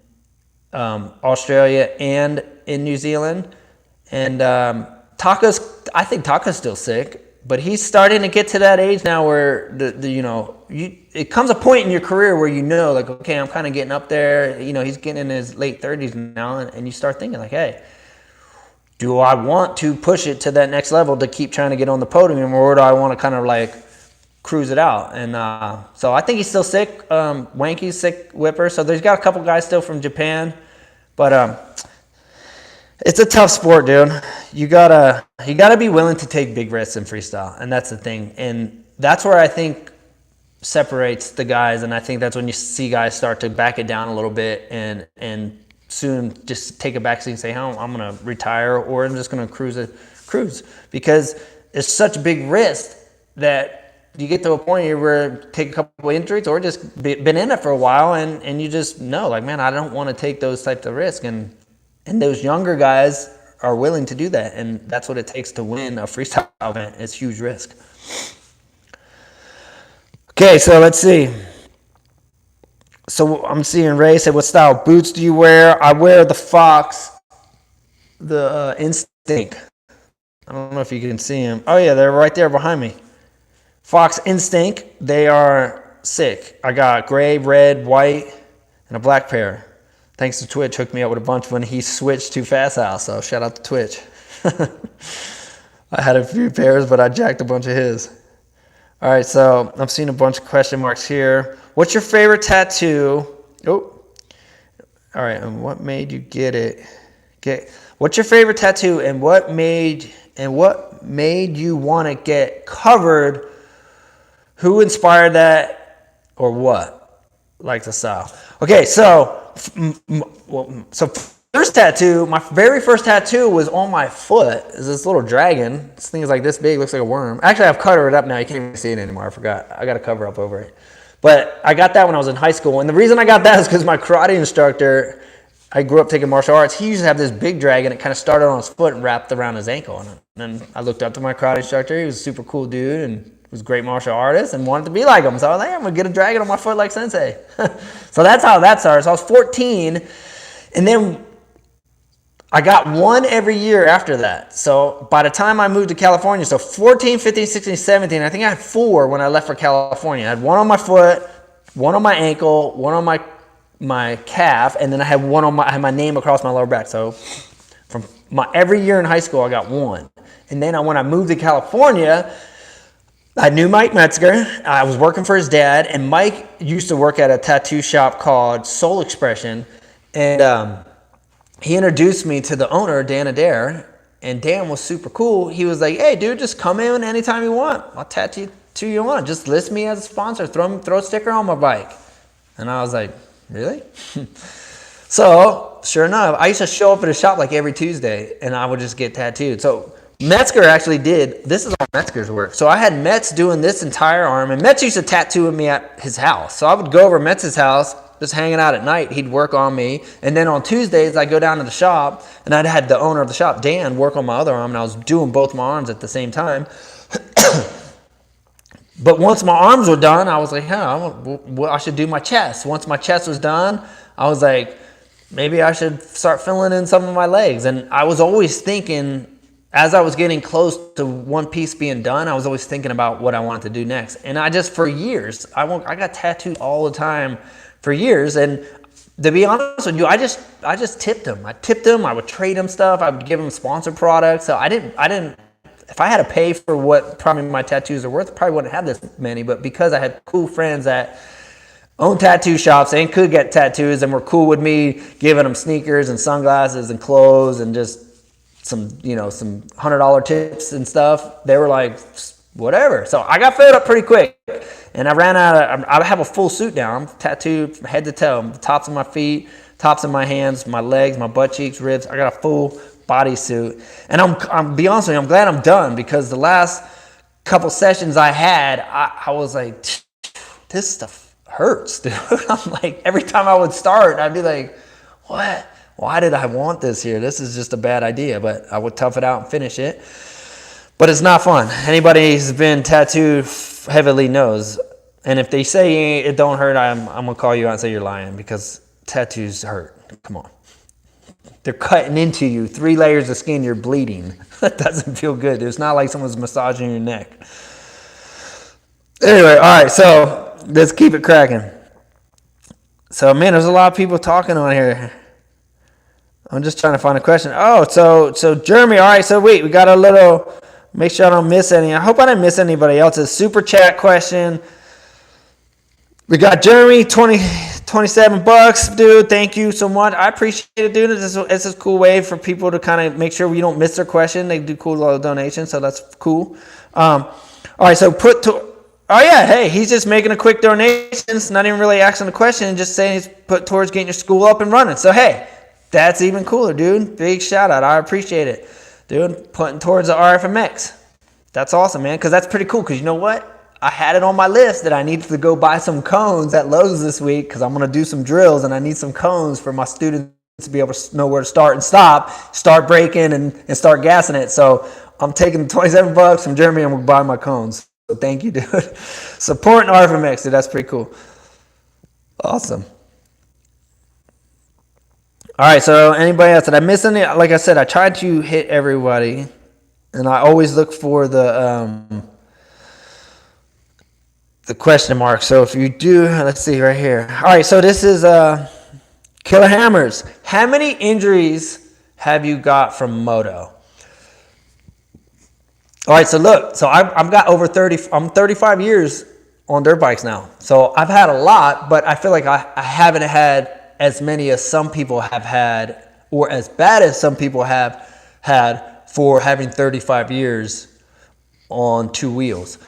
Australia and in New Zealand. And I think Taka's still sick, but he's starting to get to that age now where it comes a point in your career where like, okay, I'm kind of getting up there. He's getting in his late 30s now, and you start thinking like, hey, do I want to push it to that next level to keep trying to get on the podium, or do I want to kind of like cruise it out? And so I think he's still sick. Wanky's sick, Whipper. So there's got a couple guys still from Japan, but it's a tough sport, dude. You gotta be willing to take big risks in freestyle, and that's the thing. And that's where I think separates the guys, and I think that's when you see guys start to back it down a little bit and soon just take a backseat and say, "Hey, I'm gonna retire, or I'm just gonna cruise," because it's such a big risk that you get to a point where take a couple of injuries or just been in it for a while, and you just know, like, man, I don't want to take those types of risks. And those younger guys, are willing to do that, and that's what it takes to win a freestyle event. It's huge risk. Okay, so let's see. So I'm seeing Ray said, what style boots do you wear? I wear the Fox, the Instinct. I don't know if you can see them. Oh yeah, they're right there behind me. Fox Instinct. They are sick. I got gray, red, white, and a black pair. Thanks to Twitch, hooked me up with a bunch when he switched to Fast House. So shout out to Twitch. I had a few pairs, but I jacked a bunch of his. All right, so I'm seeing a bunch of question marks here. What's your favorite tattoo? Oh, all right. And what made you get it? What's your favorite tattoo, and what made you want to get covered? Who inspired that, or what? Like the style. Okay, so first tattoo. My very first tattoo was on my foot. Is this little dragon? This thing is like this big. Looks like a worm. Actually, I've covered it up now. You can't even see it anymore. I forgot. I got a cover up over it. But I got that when I was in high school, and the reason I got that is because my karate instructor. I grew up taking martial arts. He used to have this big dragon. It kind of started on his foot and wrapped around his ankle. And then I looked up to my karate instructor. He was a super cool dude and was a great martial artist and wanted to be like him. So I was like, I'm going to get a dragon on my foot like Sensei. So that's how that started. So I was 14. And then I got one every year after that. So by the time I moved to California, so 14, 15, 16, 17, I think I had 4 when I left for California. I had one on my foot, one on my ankle, one on my calf, and then I had one on I had my name across my lower back. So from every year in high school, I got one. And then when I moved to California, I knew Mike Metzger. I was working for his dad, and Mike used to work at a tattoo shop called Soul Expression, and he introduced me to the owner, Dan Adair, and Dan was super cool. He was like, hey, dude, just come in anytime you want. I'll tattoo you want. Just list me as a sponsor. Throw a sticker on my bike. And I was like, really? So, sure enough, I used to show up at a shop like every Tuesday, and I would just get tattooed. So, Metzger actually did, this is all Metzger's work. So, I had Metz doing this entire arm, and Metz used to tattoo me at his house. So, I would go over to Metz's house, just hanging out at night. He'd work on me. And then on Tuesdays, I'd go down to the shop, and I'd had the owner of the shop, Dan, work on my other arm, and I was doing both my arms at the same time. But once my arms were done, I was like, I should do my chest. Once my chest was done, I was like, maybe I should start filling in some of my legs. And I was always thinking, as I was getting close to one piece being done, I was always thinking about what I wanted to do next. And I just, for years, I got tattooed all the time for years. And to be honest with you, I just tipped them. I tipped them. I would trade them stuff. I would give them sponsored products. So I didn't. If I had to pay for what probably my tattoos are worth, I probably wouldn't have this many. But because I had cool friends that own tattoo shops and could get tattoos and were cool with me giving them sneakers and sunglasses and clothes and just some $100 tips and stuff, they were like, whatever. So I got filled up pretty quick, and I ran out of. I have a full suit now. I'm tattooed from head to toe, the tops of my feet, tops of my hands, my legs, my butt cheeks, ribs. I got a full bodysuit, and I'm be honest with you, I'm glad I'm done, because the last couple sessions I had, I was like, this stuff hurts, dude. I'm like, every time I would start, I'd be like, what? Why did I want this here? This is just a bad idea. But I would tough it out and finish it. But it's not fun. Anybody who's been tattooed heavily knows. And if they say it don't hurt, I'm gonna call you out and say you're lying, because tattoos hurt. Come on. They're cutting into you. 3 layers of skin, you're bleeding. That doesn't feel good. It's not like someone's massaging your neck. Anyway, all right, so let's keep it cracking. So, man, there's a lot of people talking on here. I'm just trying to find a question. Oh, so Jeremy, all right, so wait, we got a little, make sure I don't miss any. I hope I didn't miss anybody else's super chat question. We got Jeremy, 27 bucks, dude. Thank you so much. I appreciate it, dude. It's a cool way for people to kind of make sure we don't miss their question. They do cool little donations, so that's cool. All right, so oh yeah, hey, he's just making a quick donation. It's not even really asking the question, just saying he's put towards getting your school up and running. So hey, that's even cooler, dude. Big shout out. I appreciate it, dude. Putting towards the RFMX. That's awesome, man, because that's pretty cool. Because you know what? I had it on my list that I needed to go buy some cones at Lowe's this week, because I'm going to do some drills and I need some cones for my students to be able to know where to start and start braking and start gassing it. So I'm taking $27 from Jeremy and we're buying my cones. So thank you, dude. Supporting RFMX, dude. That's pretty cool. Awesome. All right, so anybody else? Did I miss any? Like I said, I tried to hit everybody, and I always look for the question mark. So if you do, let's see right here. All right, so this is Killer Hammers. How many injuries have you got from moto? All right, so look, so I've got over 30. I'm 35 years on dirt bikes now. So I've had a lot, but I feel like I haven't had as many as some people have had, or as bad as some people have had for having 35 years on two wheels.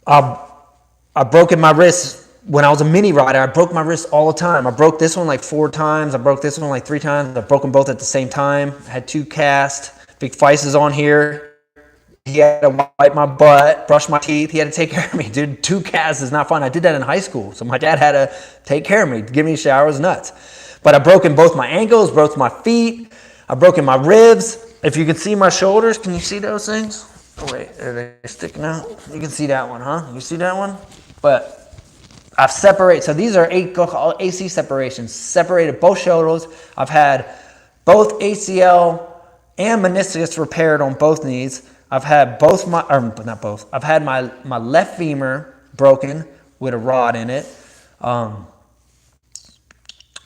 I've broken my wrist when I was a mini rider. I broke my wrist all the time. I broke this one like 4 times. I broke this one like 3 times. I broke them both at the same time. I had 2 casts. Big Feist is on here. He had to wipe my butt, brush my teeth. He had to take care of me. Dude, 2 casts is not fun. I did that in high school. So my dad had to take care of me, give me a shower. It was nuts. But I've broken both my ankles, broke my feet. I've broken my ribs. If you can see my shoulders, can you see those things? Oh, wait, are they sticking out? You can see that one, huh? You see that one? But I've separated. So these are AC separations. Separated both shoulders. I've had both ACL and meniscus repaired on both knees. I've had both my, or not both. I've had my left femur broken with a rod in it. I've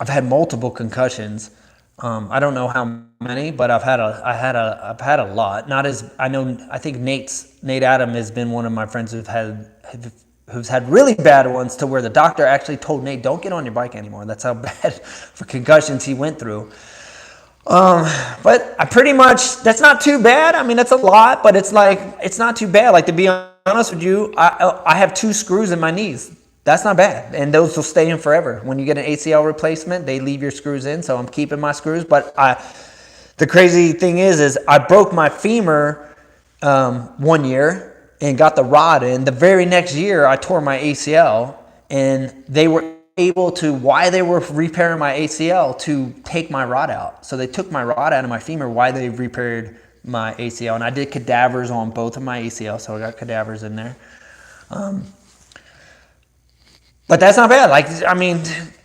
had multiple concussions. I don't know how many, but I've had a lot. Not as I know. I think Nate Adam has been one of my friends who's had really bad ones, to where the doctor actually told Nate, "Don't get on your bike anymore." That's how bad for concussions he went through. But I pretty much, that's not too bad. I mean, that's a lot, but it's like, it's not too bad. Like, to be honest with you, I have 2 screws in my knees. That's not bad. And those will stay in forever. When you get an ACL replacement, they leave your screws in. So I'm keeping my screws. But the crazy thing is I broke my femur 1 year and got the rod in. The very next year, I tore my ACL, and they were able to, while they were repairing my ACL, to take my rod out. So they took my rod out of my femur while they repaired my ACL. And I did cadavers on both of my ACL, so I got cadavers in there. But that's not bad. Like, I mean,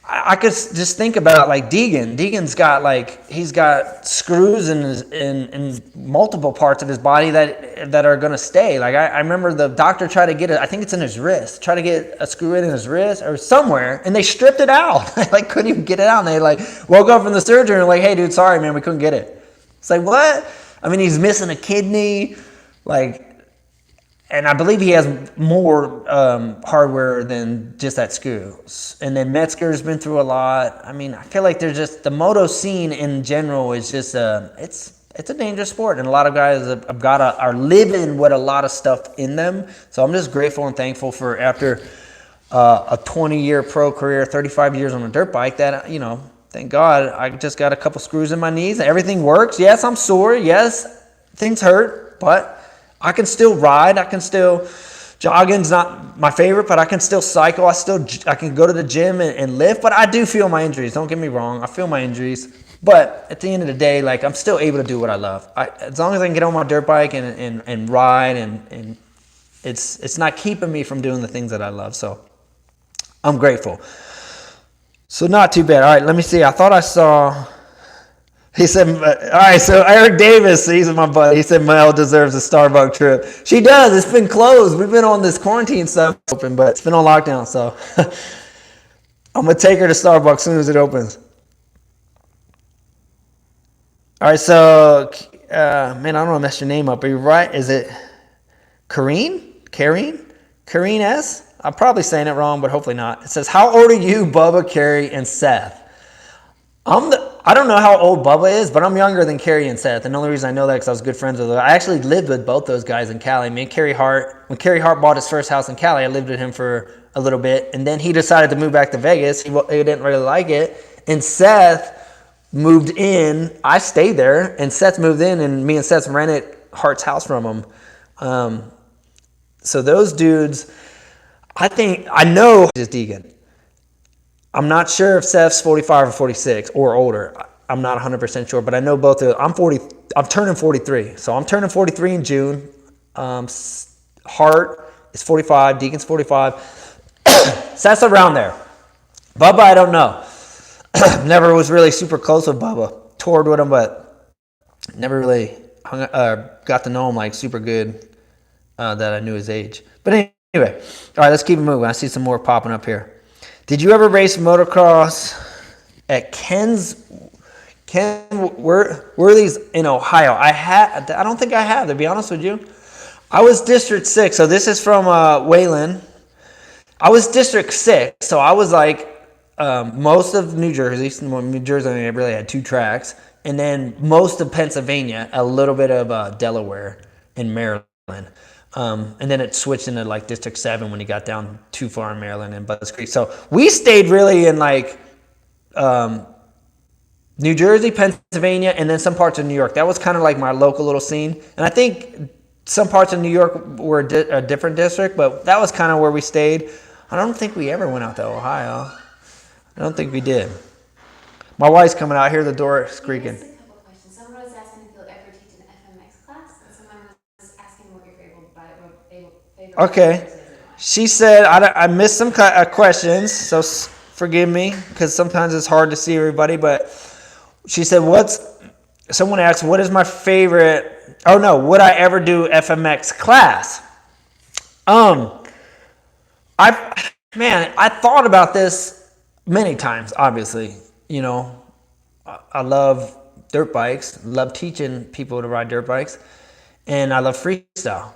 I could just think about like Deegan. Deegan's got like, he's got screws in multiple parts of his body that are gonna stay. Like I remember the doctor tried to get it, I think it's in his wrist, try to get a screw in his wrist or somewhere, and they stripped it out. Like, couldn't even get it out. And they like woke up from the surgery and like, "Hey dude, sorry man, we couldn't get it." It's like, what? I mean, he's missing a kidney, like, and I believe he has more hardware than just that screw. And then Metzger's been through a lot. I mean, I feel like there's just, the moto scene in general is just, it's a dangerous sport. And a lot of guys are living with a lot of stuff in them. So I'm just grateful and thankful for, after a 20-year pro career, 35 years on a dirt bike, that, you know, thank God I just got a couple screws in my knees. Everything works. Yes, I'm sore. Yes, things hurt, but I can still ride. I can still, jogging's not my favorite, but I can still cycle. I can go to the gym and lift, but I do feel my injuries. Don't get me wrong. I feel my injuries, but at the end of the day, like, I'm still able to do what I love. As long as I can get on my dirt bike and ride, and it's not keeping me from doing the things that I love. So I'm grateful. So not too bad. All right, let me see. I thought I saw, he said, all right, so Eric Davis, he's my buddy. He said Mel deserves a Starbucks trip. She does. It's been closed. We've been on this quarantine stuff open, but it's been on lockdown. So I'm going to take her to Starbucks as soon as it opens. All right, so, man, I don't want to mess your name up. Are you right? Is it Kareen? Kareen S? I'm probably saying it wrong, but hopefully not. It says, how old are you, Bubba, Carrie, and Seth? I don't know how old Bubba is, but I'm younger than Carrie and Seth. And the only reason I know that is because I was good friends with them. I actually lived with both those guys in Cali. Me and Carrie Hart, when Carrie Hart bought his first house in Cali, I lived with him for a little bit. And then he decided to move back to Vegas. He didn't really like it. And Seth moved in. I stayed there. And Seth moved in, and me and Seth rented Hart's house from him. So those dudes, I know is Deegan. I'm not sure if Seth's 45 or 46 or older. I'm not 100% sure, but I know both of, I'm turning 43. So I'm turning 43 in June. Hart is 45, Deacon's 45. So that's around there. Bubba, I don't know. Never was really super close with Bubba. Toured with him, but never really got to know him like super good that I knew his age. But anyway, all right, let's keep it moving. I see some more popping up here. Did you ever race motocross at Ken's? Where are these in Ohio? I don't think I have, to be honest with you. I was District 6, so this is from Wayland. I was District 6, so I was like most of New Jersey. New Jersey really had 2 tracks. And then most of Pennsylvania, a little bit of Delaware and Maryland. And then it switched into like District 7 when you got down too far in Maryland and Buzz Creek. So we stayed really in like New Jersey, Pennsylvania, and then some parts of New York. That was kind of like my local little scene. And I think some parts of New York were a different district, but that was kind of where we stayed. I don't think we ever went out to Ohio. I don't think we did. My wife's coming out. I hear the door squeaking. Just a couple questions. Someone was asking if you'll ever teach an FMX class, and someone was asking what your favorite Okay. She said, I missed some questions, so forgive me, because sometimes it's hard to see everybody, but she said, someone asked, what is my favorite, would I ever do FMX class? I thought about this many times, obviously. You know, I love dirt bikes, love teaching people to ride dirt bikes, and I love freestyle.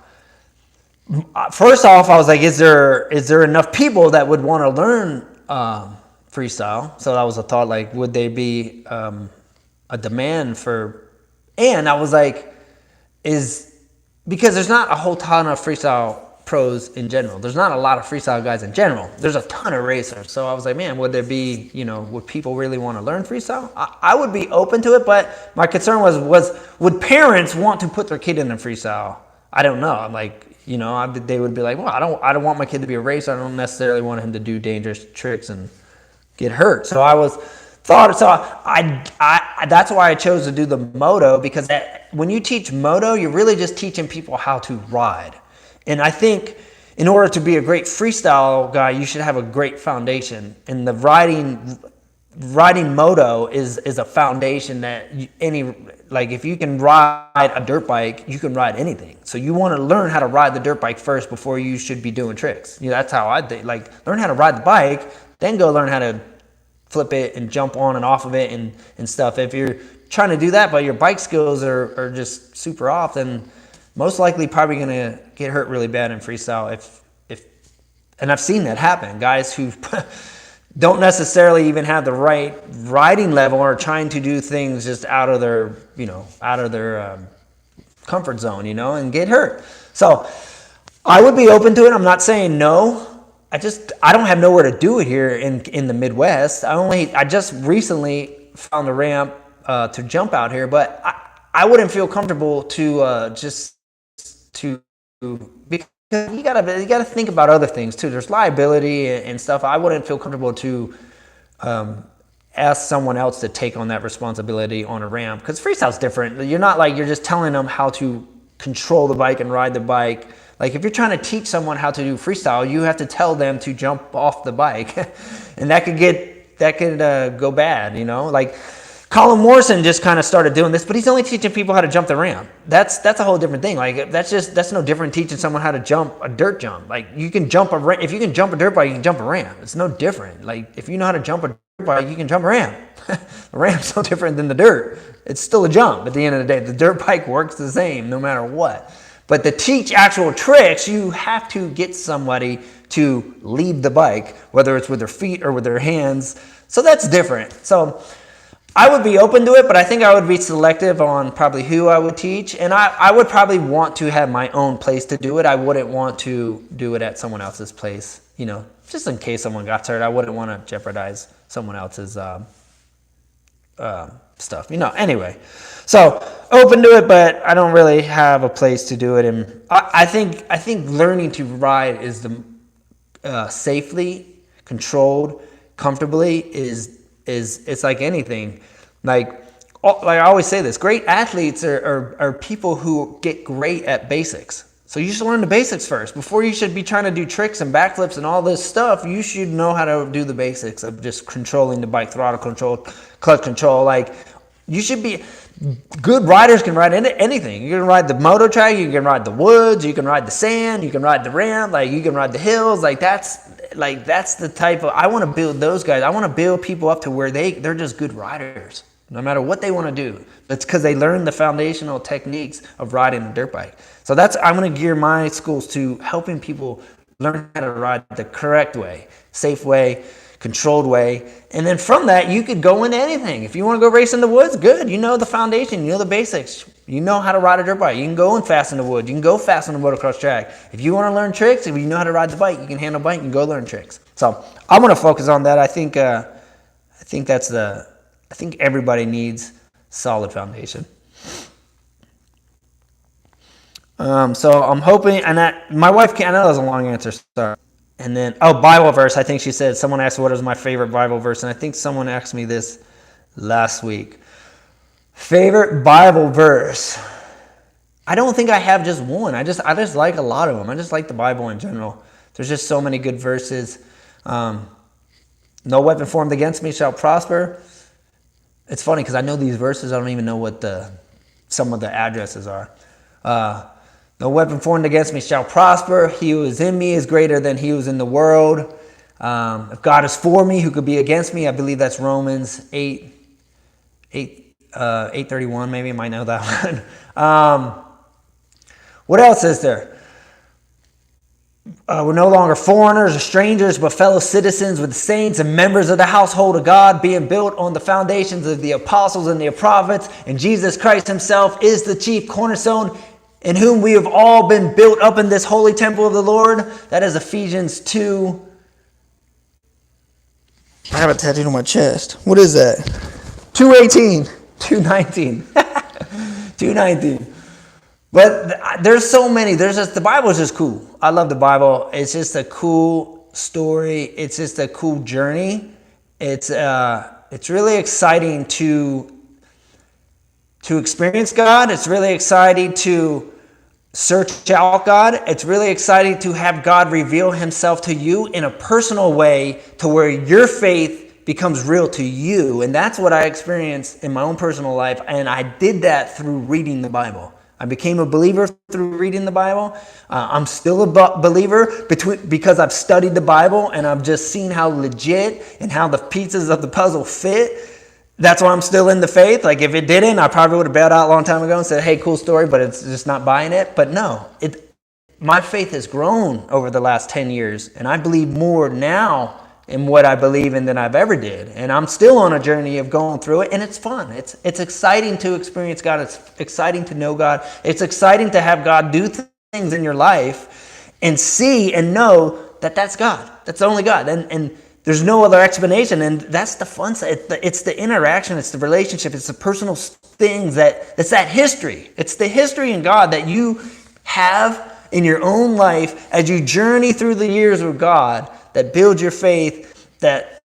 First off, I was like, is there enough people that would want to learn freestyle? So that was a thought, like, would they be a demand for, and I was like, because there's not a whole ton of freestyle pros in general. There's not a lot of freestyle guys in general. There's a ton of racers. So I was like, man, would there be, would people really want to learn freestyle? I would be open to it, but my concern was would parents want to put their kid in a freestyle? I don't know. I'm like, they would be like, well, I don't want my kid to be a racer. I don't necessarily want him to do dangerous tricks and get hurt. So that's why I chose to do the moto, because when you teach moto, you're really just teaching people how to ride. And I think in order to be a great freestyle guy, you should have a great foundation. And the riding moto is a foundation that if you can ride a dirt bike, you can ride anything. So you want to learn how to ride the dirt bike first before you should be doing tricks. That's how I think. Like, learn how to ride the bike, then go learn how to flip it and jump on and off of it and stuff. If you're trying to do that, but your bike skills are just super off, then most likely probably going to get hurt really bad in freestyle. And I've seen that happen. Guys who don't necessarily even have the right riding level are trying to do things just out of their comfort zone, and get hurt. So I would be open to it. I'm not saying no. I don't have nowhere to do it here in the Midwest. I just recently found a ramp to jump out here, but I wouldn't feel comfortable because you gotta think about other things too. There's liability and stuff. I wouldn't feel comfortable to ask someone else to take on that responsibility on a ramp, because freestyle's different. You're not like you're just telling them how to control the bike and ride the bike. Like, if you're trying to teach someone how to do freestyle, you have to tell them to jump off the bike, and that could go bad. Like, Colin Morrison just kind of started doing this, but he's only teaching people how to jump the ramp. That's a whole different thing. Like, that's no different teaching someone how to jump a dirt jump. Like, you can jump a ramp. If you can jump a dirt bike, you can jump a ramp. It's no different. Like, if you know how to jump a dirt bike, you can jump a ramp. The ramp's no different than the dirt. It's still a jump at the end of the day. The dirt bike works the same no matter what. But to teach actual tricks, you have to get somebody to lead the bike, whether it's with their feet or with their hands. So that's different. So I would be open to it, but I think I would be selective on probably who I would teach. And I would probably want to have my own place to do it. I wouldn't want to do it at someone else's place, just in case someone got hurt. I wouldn't want to jeopardize someone else's stuff, anyway. So open to it, but I don't really have a place to do it. And I think learning to ride is the safely, controlled, comfortably is it's like anything. Like I always say this, great athletes are people who get great at basics. So you should learn the basics first. Before you should be trying to do tricks and backflips and all this stuff, you should know how to do the basics of just controlling the bike, throttle control, clutch control. Like, you should be, good riders can ride anything. You can ride the moto track, you can ride the woods, you can ride the sand, you can ride the ramp, like you can ride the hills. That's the type of, I want to build those guys. I want to build people up to where they're just good riders. No matter what they want to do. It's because they learn the foundational techniques of riding a dirt bike. So I'm going to gear my schools to helping people learn how to ride the correct way, safe way, controlled way. And then from that, you could go into anything. If you want to go race in the woods, good. You know the foundation. You know the basics. You know how to ride a dirt bike. You can go in fast in the woods. You can go fast on the motocross track. If you want to learn tricks, if you know how to ride the bike, you can handle a bike and go learn tricks. So I'm going to focus on that. I think everybody needs solid foundation. So I'm hoping, and my wife can't, I know that was a long answer, sorry. And then, Bible verse, I think she said, someone asked what is my favorite Bible verse, and I think someone asked me this last week. Favorite Bible verse? I don't think I have just one. I just like a lot of them. I just like the Bible in general. There's just so many good verses. No weapon formed against me shall prosper. It's funny because I know these verses. I don't even know what some of the addresses are. No weapon formed against me shall prosper. He who is in me is greater than he who is in the world. If God is for me, who could be against me? I believe that's Romans 8:31. Maybe you might know that one. What else is there? We're no longer foreigners or strangers, but fellow citizens with the saints and members of the household of God, being built on the foundations of the apostles and the prophets, and Jesus Christ himself is the chief cornerstone, in whom we have all been built up in this holy temple of the Lord. That is Ephesians 2. I have it tattooed on my chest. What is that? 2:18. 2:19. 2:19. But there's so many. The Bible is just cool. I love the Bible. It's just a cool story. It's just a cool journey. It's really exciting to experience God. It's really exciting to search out God. It's really exciting to have God reveal himself to you in a personal way to where your faith becomes real to you. And that's what I experienced in my own personal life. And I did that through reading the Bible. I became a believer through reading the Bible. I'm still a believer because I've studied the Bible and I've just seen how legit and how the pieces of the puzzle fit. That's why I'm still in the faith. Like, if it didn't, I probably would have bailed out a long time ago and said, hey, cool story, but it's just not buying it. But no, my faith has grown over the last 10 years, and I believe more now in what I believe in than I've ever did. And I'm still on a journey of going through it, and it's fun. It's exciting to experience God. It's exciting to know God. It's exciting to have God do things in your life and see and know that that's God. That's only God. And there's no other explanation, and that's the fun side. It's the interaction, it's the relationship, it's the personal things it's that history. It's the history in God that you have in your own life as you journey through the years with God that builds your faith. That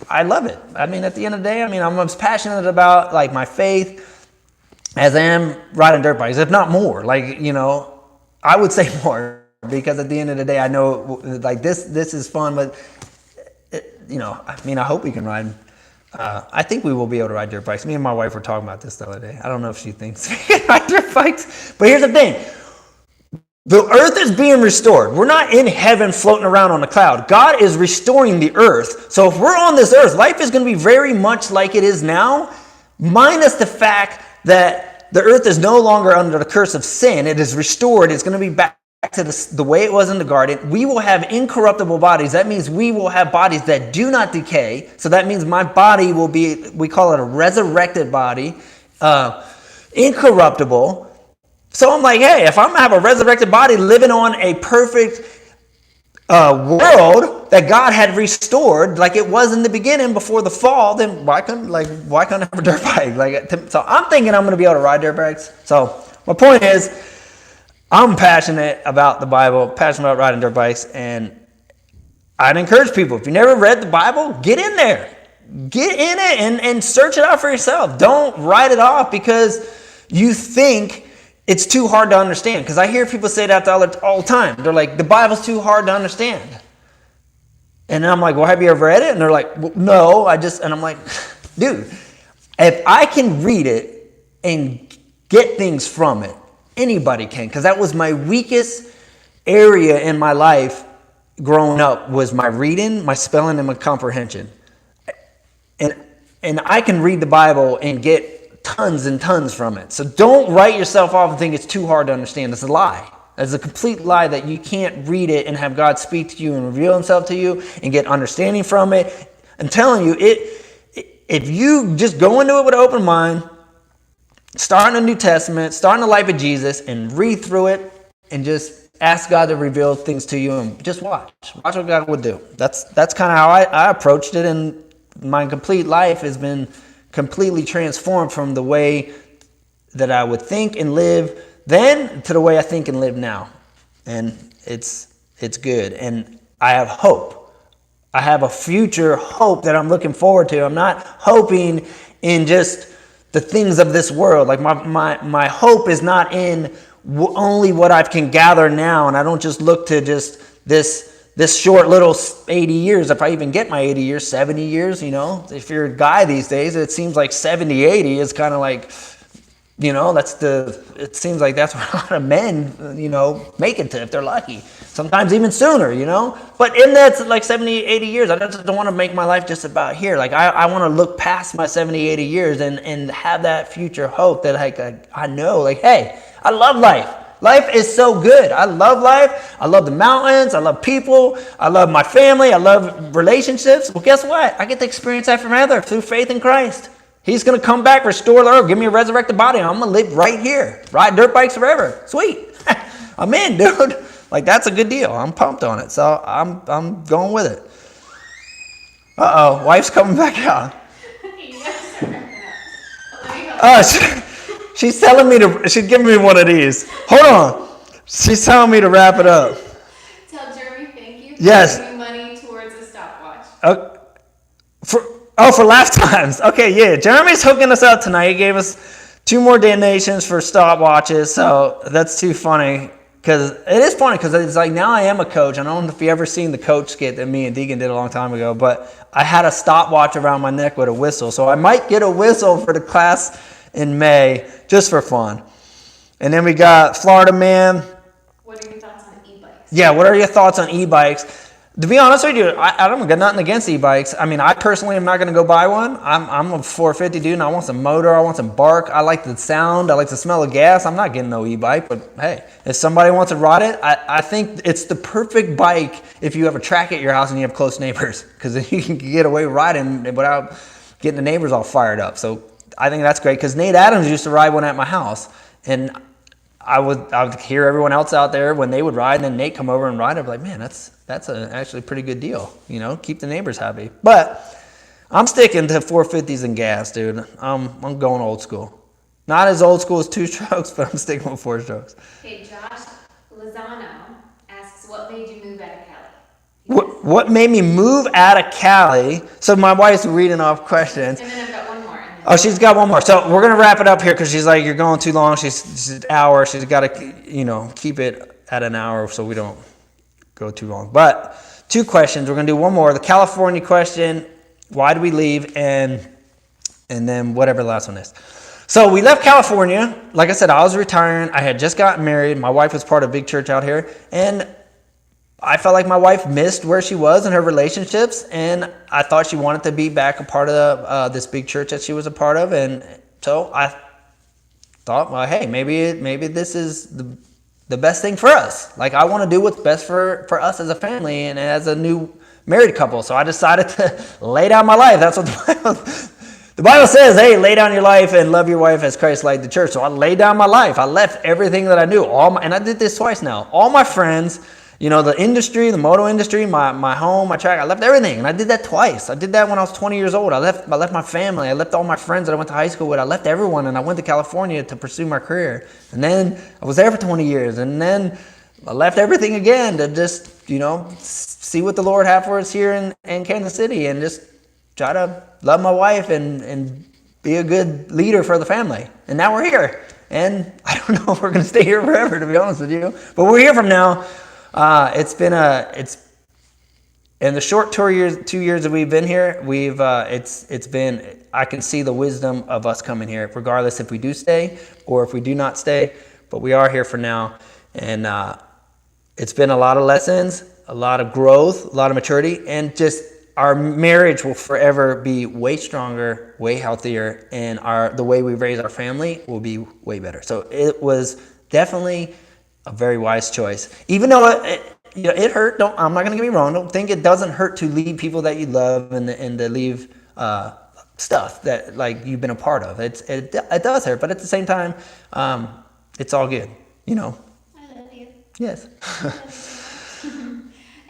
I love it. I mean, at the end of the day, I'm as passionate about like my faith as I am riding dirt bikes, if not more. Like, I would say more. Because at the end of the day, I know like this is fun, but I hope we can ride. I think we will be able to ride dirt bikes. Me and my wife were talking about this the other day. I don't know if she thinks we can ride dirt bikes, but here's the thing. The earth is being restored. We're not in heaven floating around on a cloud. God is restoring the earth. So if we're on this earth, life is going to be very much like it is now, minus the fact that the earth is no longer under the curse of sin. It is restored. It's going to be back to the way it was in the garden. We will have incorruptible bodies. That means we will have bodies that do not decay. So that means my body will be, we call it a resurrected body, incorruptible. So I'm like, hey, if I'm going to have a resurrected body living on a perfect world that God had restored like it was in the beginning before the fall, then why couldn't I have a dirt bike? So I'm thinking I'm going to be able to ride dirt bikes. So my point is, I'm passionate about the Bible, passionate about riding dirt bikes, and I'd encourage people, if you never read the Bible, get in there. get in it and search it out for yourself. Don't write it off because you think it's too hard to understand. Because I hear people say that all the time. They're like, the Bible's too hard to understand. And then I'm like, well, have you ever read it? And they're like, well, no, and I'm like, dude, if I can read it and get things from it, anybody can. Because that was my weakest area in my life growing up, was my reading, my spelling, and my comprehension. And I can read the Bible and get tons and tons from it. So don't write yourself off and think it's too hard to understand. It's a lie. It's a complete lie that you can't read it and have God speak to you and reveal himself to you and get understanding from it. I'm telling you, if you just go into it with an open mind, start in the New Testament, start in the life of Jesus, and read through it and just ask God to reveal things to you and just watch. Watch what God would do. That's kind of how I approached it, and my complete life has been completely transformed from the way that I would think and live then to the way I think and live now. And it's good. And I have hope. I have a future hope that I'm looking forward to. I'm not hoping in just the things of this world. Like my hope is not in only what I can gather now. And I don't just look to just this short little 80 years, if I even get my 80 years, 70 years, you know. If you're a guy these days, it seems like 70, 80 is kind of like, you know, it seems like that's what a lot of men, you know, make it to if they're lucky. Sometimes even sooner, you know. But in that, like 70, 80 years, I just don't want to make my life just about here. Like I want to look past my 70, 80 years and have that future hope that I know, like, hey, I love life. Life is so good. I love life. I love the mountains. I love people. I love my family. I love relationships. Well, guess what? I get to experience that forever through faith in Christ. He's going to come back, restore the earth, give me a resurrected body, and I'm going to live right here. Ride dirt bikes forever. Sweet. I'm in, dude. Like, that's a good deal. I'm pumped on it. So I'm going with it. Uh-oh. Wife's coming back out. She's telling me she's giving me one of these. Hold on. She's telling me to wrap it up. Tell Jeremy thank you for giving money towards a stopwatch. For lifetimes. Okay, yeah. Jeremy's hooking us up tonight. He gave us 2 more donations for stopwatches. So that's too funny. Because it is funny because it's like now I am a coach. I don't know if you ever seen the coach skit that me and Deegan did a long time ago. But I had a stopwatch around my neck with a whistle. So I might get a whistle for the class in May just for fun. And then we got Florida Man. What are your thoughts on e-bikes? Yeah, what are your thoughts on e-bikes? To be honest with you, I don't got nothing against e-bikes. I mean, I personally am not going to go buy one. I'm a 450 dude, and I want some motor. I want some bark. I like the sound. I like the smell of gas. I'm not getting no e-bike, but hey, if somebody wants to ride it, I think it's the perfect bike if you have a track at your house and you have close neighbors, because then you can get away riding without getting the neighbors all fired up. So I think that's great, because Nate Adams used to ride one at my house, and I would hear everyone else out there when they would ride, and then Nate come over and ride. I'd be like, man, that's actually a pretty good deal. You know, keep the neighbors happy. But I'm sticking to 450s and gas, dude. I'm going old school. Not as old school as 2-strokes, but I'm sticking with 4-strokes. Okay, Josh Lozano asks, what made you move out of Cali? What made me move out of Cali? So my wife's reading off questions. And then I've got one more. Oh, she's got one more. So we're going to wrap it up here because she's like, you're going too long. She's an hour. She's got to, you know, keep it at an hour so we don't go too long. But 2 questions. We're going to do one more. The California question, why did we leave? And then whatever the last one is. So we left California. Like I said, I was retiring. I had just gotten married. My wife was part of a big church out here. And I felt like my wife missed where she was in her relationships, and I thought she wanted to be back a part of this big church that she was a part of, and so I thought, well, hey, maybe this is the best thing for us. Like, I want to do what's best for us as a family and as a new married couple. So I decided to lay down my life. That's what the Bible says, hey, lay down your life and love your wife as Christ liked the church. So I laid down my life. I left everything that I knew, and I did this twice now. All my friends, you know, the industry, the moto industry, my home, my track, I left everything. And I did that twice. I did that when I was 20 years old. I left my family. I left all my friends that I went to high school with. I left everyone, and I went to California to pursue my career. And then I was there for 20 years. And then I left everything again to just, you know, see what the Lord had for us here in Kansas City and just try to love my wife and be a good leader for the family. And now we're here. And I don't know if we're going to stay here forever, to be honest with you. But we're here from now. It's in the short 2 years that we've been here, it's been, I can see the wisdom of us coming here, regardless if we do stay or if we do not stay. But we are here for now. And it's been a lot of lessons, a lot of growth, a lot of maturity, and just our marriage will forever be way stronger, way healthier, and the way we raise our family will be way better. So it was definitely a very wise choice. Even though it hurt, I'm not going to get me wrong. Don't think it doesn't hurt to leave people that you love and to leave stuff that like you've been a part of. It does hurt, but at the same time, it's all good, I love you. Yes.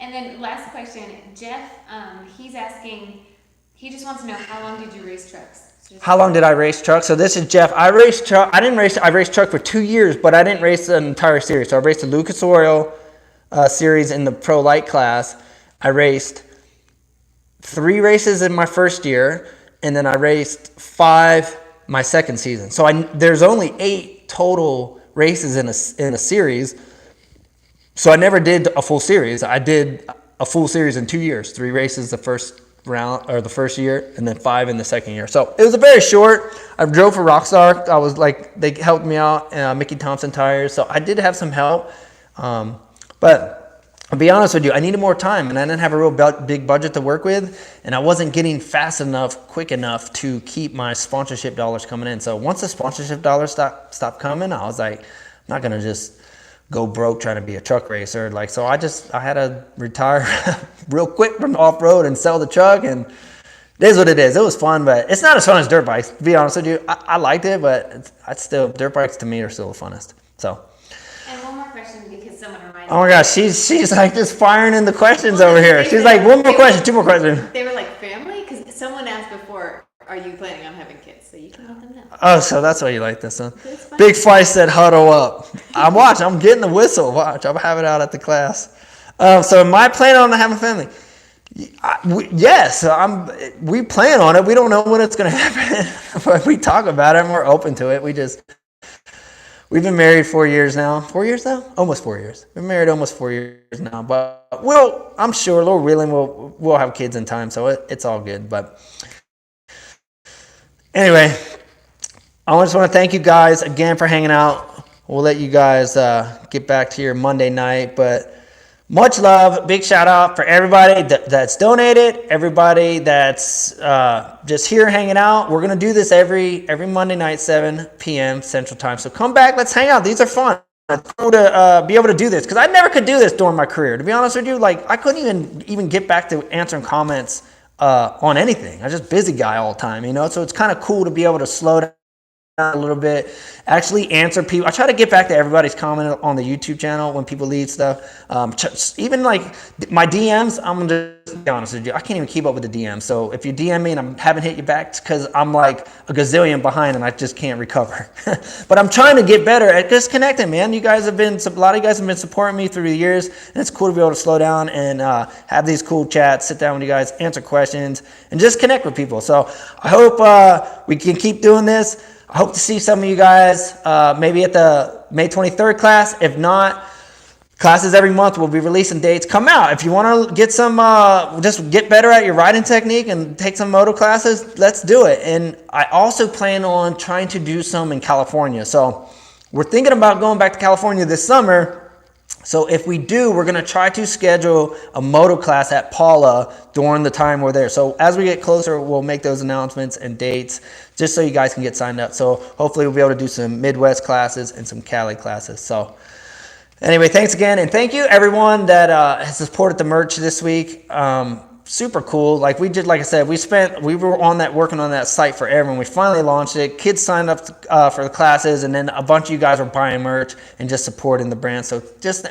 And then last question, Jeff, he's asking, he just wants to know, how long did you race trucks? How long did I race truck? So this is Jeff. I raced truck for 2 years, but I didn't race the entire series. So I raced the Lucas Oil series in the Pro Light class. I raced 3 races in my first year, and then I raced 5 my second season. So there's only 8 total races in a series. So I never did a full series. I did a full series in 2 years, 3 races the first round or the first year, and then 5 in the second year. So it was a very short. I drove for Rockstar. I was like, they helped me out, Mickey Thompson tires. So I did have some help, but I'll be honest with you, I needed more time, and I didn't have a real big budget to work with, and I wasn't getting fast enough, quick enough to keep my sponsorship dollars coming in. So once the sponsorship dollars stopped coming, I was like, I'm not gonna just go broke trying to be a truck racer. So I had to retire real quick from off-road and sell the truck, and it is what it is. It was fun, but it's not as fun as dirt bikes, to be honest with you. I liked it, but dirt bikes to me are still the funnest. So. And one more question, because someone reminded me. Oh my gosh, she's like just firing in the questions over here. She's like, one more question, 2 more questions. They were like, family? Because someone asked before, are you planning on having kids? So you can let them know. Oh, so that's why you like this, huh? Big Fly said, huddle up. I'm getting the whistle. Watch, I'll have it out at the class. So am I planning on having a family? Yes, we plan on it. We don't know when it's going to happen, but we talk about it and we're open to it. We've been married 4 years now. 4 years now? Almost 4 years. We've been married almost 4 years now, but I'm sure, Lord willing, we'll have kids in time, so it's all good. But anyway, I just want to thank you guys again for hanging out. We'll let you guys get back to your Monday night, but much love. Big shout out for everybody that's donated, everybody that's just here hanging out. We're going to do this every Monday night, 7 p.m. Central Time. So come back. Let's hang out. These are fun. It's cool to be able to do this, because I never could do this during my career. To be honest with you, I couldn't even get back to answering comments on anything. I was just busy guy all the time, So it's kind of cool to be able to slow down a little bit, actually answer people. I try to get back to everybody's comment on the YouTube channel when people leave stuff. Even like my DMs, I'm gonna just be honest with you, I can't even keep up with the DMs. So if you DM me and I haven't hit you back, it's because I'm like a gazillion behind and I just can't recover. But I'm trying to get better at just connecting, man. A lot of you guys have been supporting me through the years, and it's cool to be able to slow down and have these cool chats, sit down with you guys, answer questions, and just connect with people. So I hope we can keep doing this. I hope to see some of you guys maybe at the May 23rd class. If not, classes every month, we'll be releasing dates. Come out. If you want to get some, just get better at your riding technique and take some moto classes, let's do it. And I also plan on trying to do some in California. So we're thinking about going back to California this summer. So if we do, we're going to try to schedule a moto class at Paula during the time we're there. So as we get closer, we'll make those announcements and dates just so you guys can get signed up. So hopefully we'll be able to do some Midwest classes and some Cali classes. So anyway, thanks again. And thank you everyone that has supported the merch this week. Super cool. Like I said, we were working on that site forever, and we finally launched it. Kids signed up for the classes, and then a bunch of you guys were buying merch and just supporting the brand. So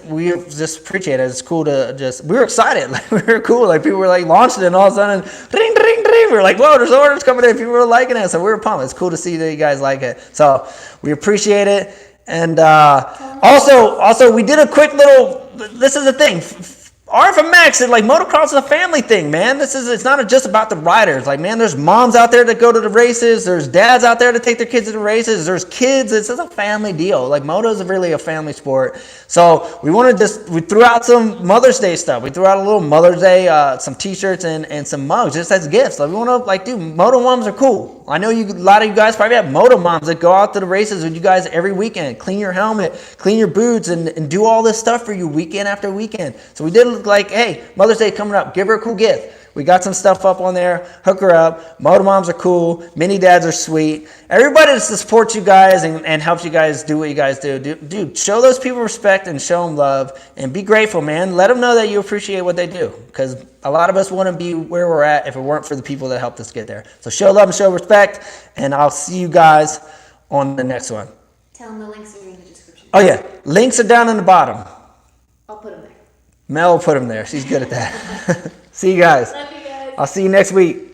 we just appreciate it. It's cool to we were excited. We were cool. People were launched it, and all of a sudden, ding, ding, ding. We were like, whoa, there's orders coming in. People were liking it. So we were pumped. It's cool to see that you guys like it. So we appreciate it. And also we did a quick little, this is the thing. RFMX and like motocross is a family thing, man. It's not just about the riders. Like, man, there's moms out there that go to the races. There's dads out there to take their kids to the races. There's kids. It's just a family deal. Like, moto is really a family sport. So we threw out some Mother's Day stuff. We threw out a little Mother's Day, some t-shirts and some mugs just as gifts. Like, we want to, like, dude, moto moms are cool. I know a lot of you guys probably have moto moms that go out to the races with you guys every weekend, clean your helmet, clean your boots, and do all this stuff for you weekend after weekend. So we did like, hey, Mother's Day coming up, give her a cool gift. We got some stuff up on there, hook her up. Moto moms are cool, mini dads are sweet. Everybody that supports you guys and helps you guys do what you guys do. Dude, show those people respect and show them love and be grateful, man. Let them know that you appreciate what they do, because a lot of us wouldn't be where we're at if it weren't for the people that helped us get there. So show love and show respect, and I'll see you guys on the next one. Tell them the links are in the description. Oh yeah, links are down in the bottom. I'll put them there. Mel will put them there. She's good at that. See you guys. Love you guys. I'll see you next week.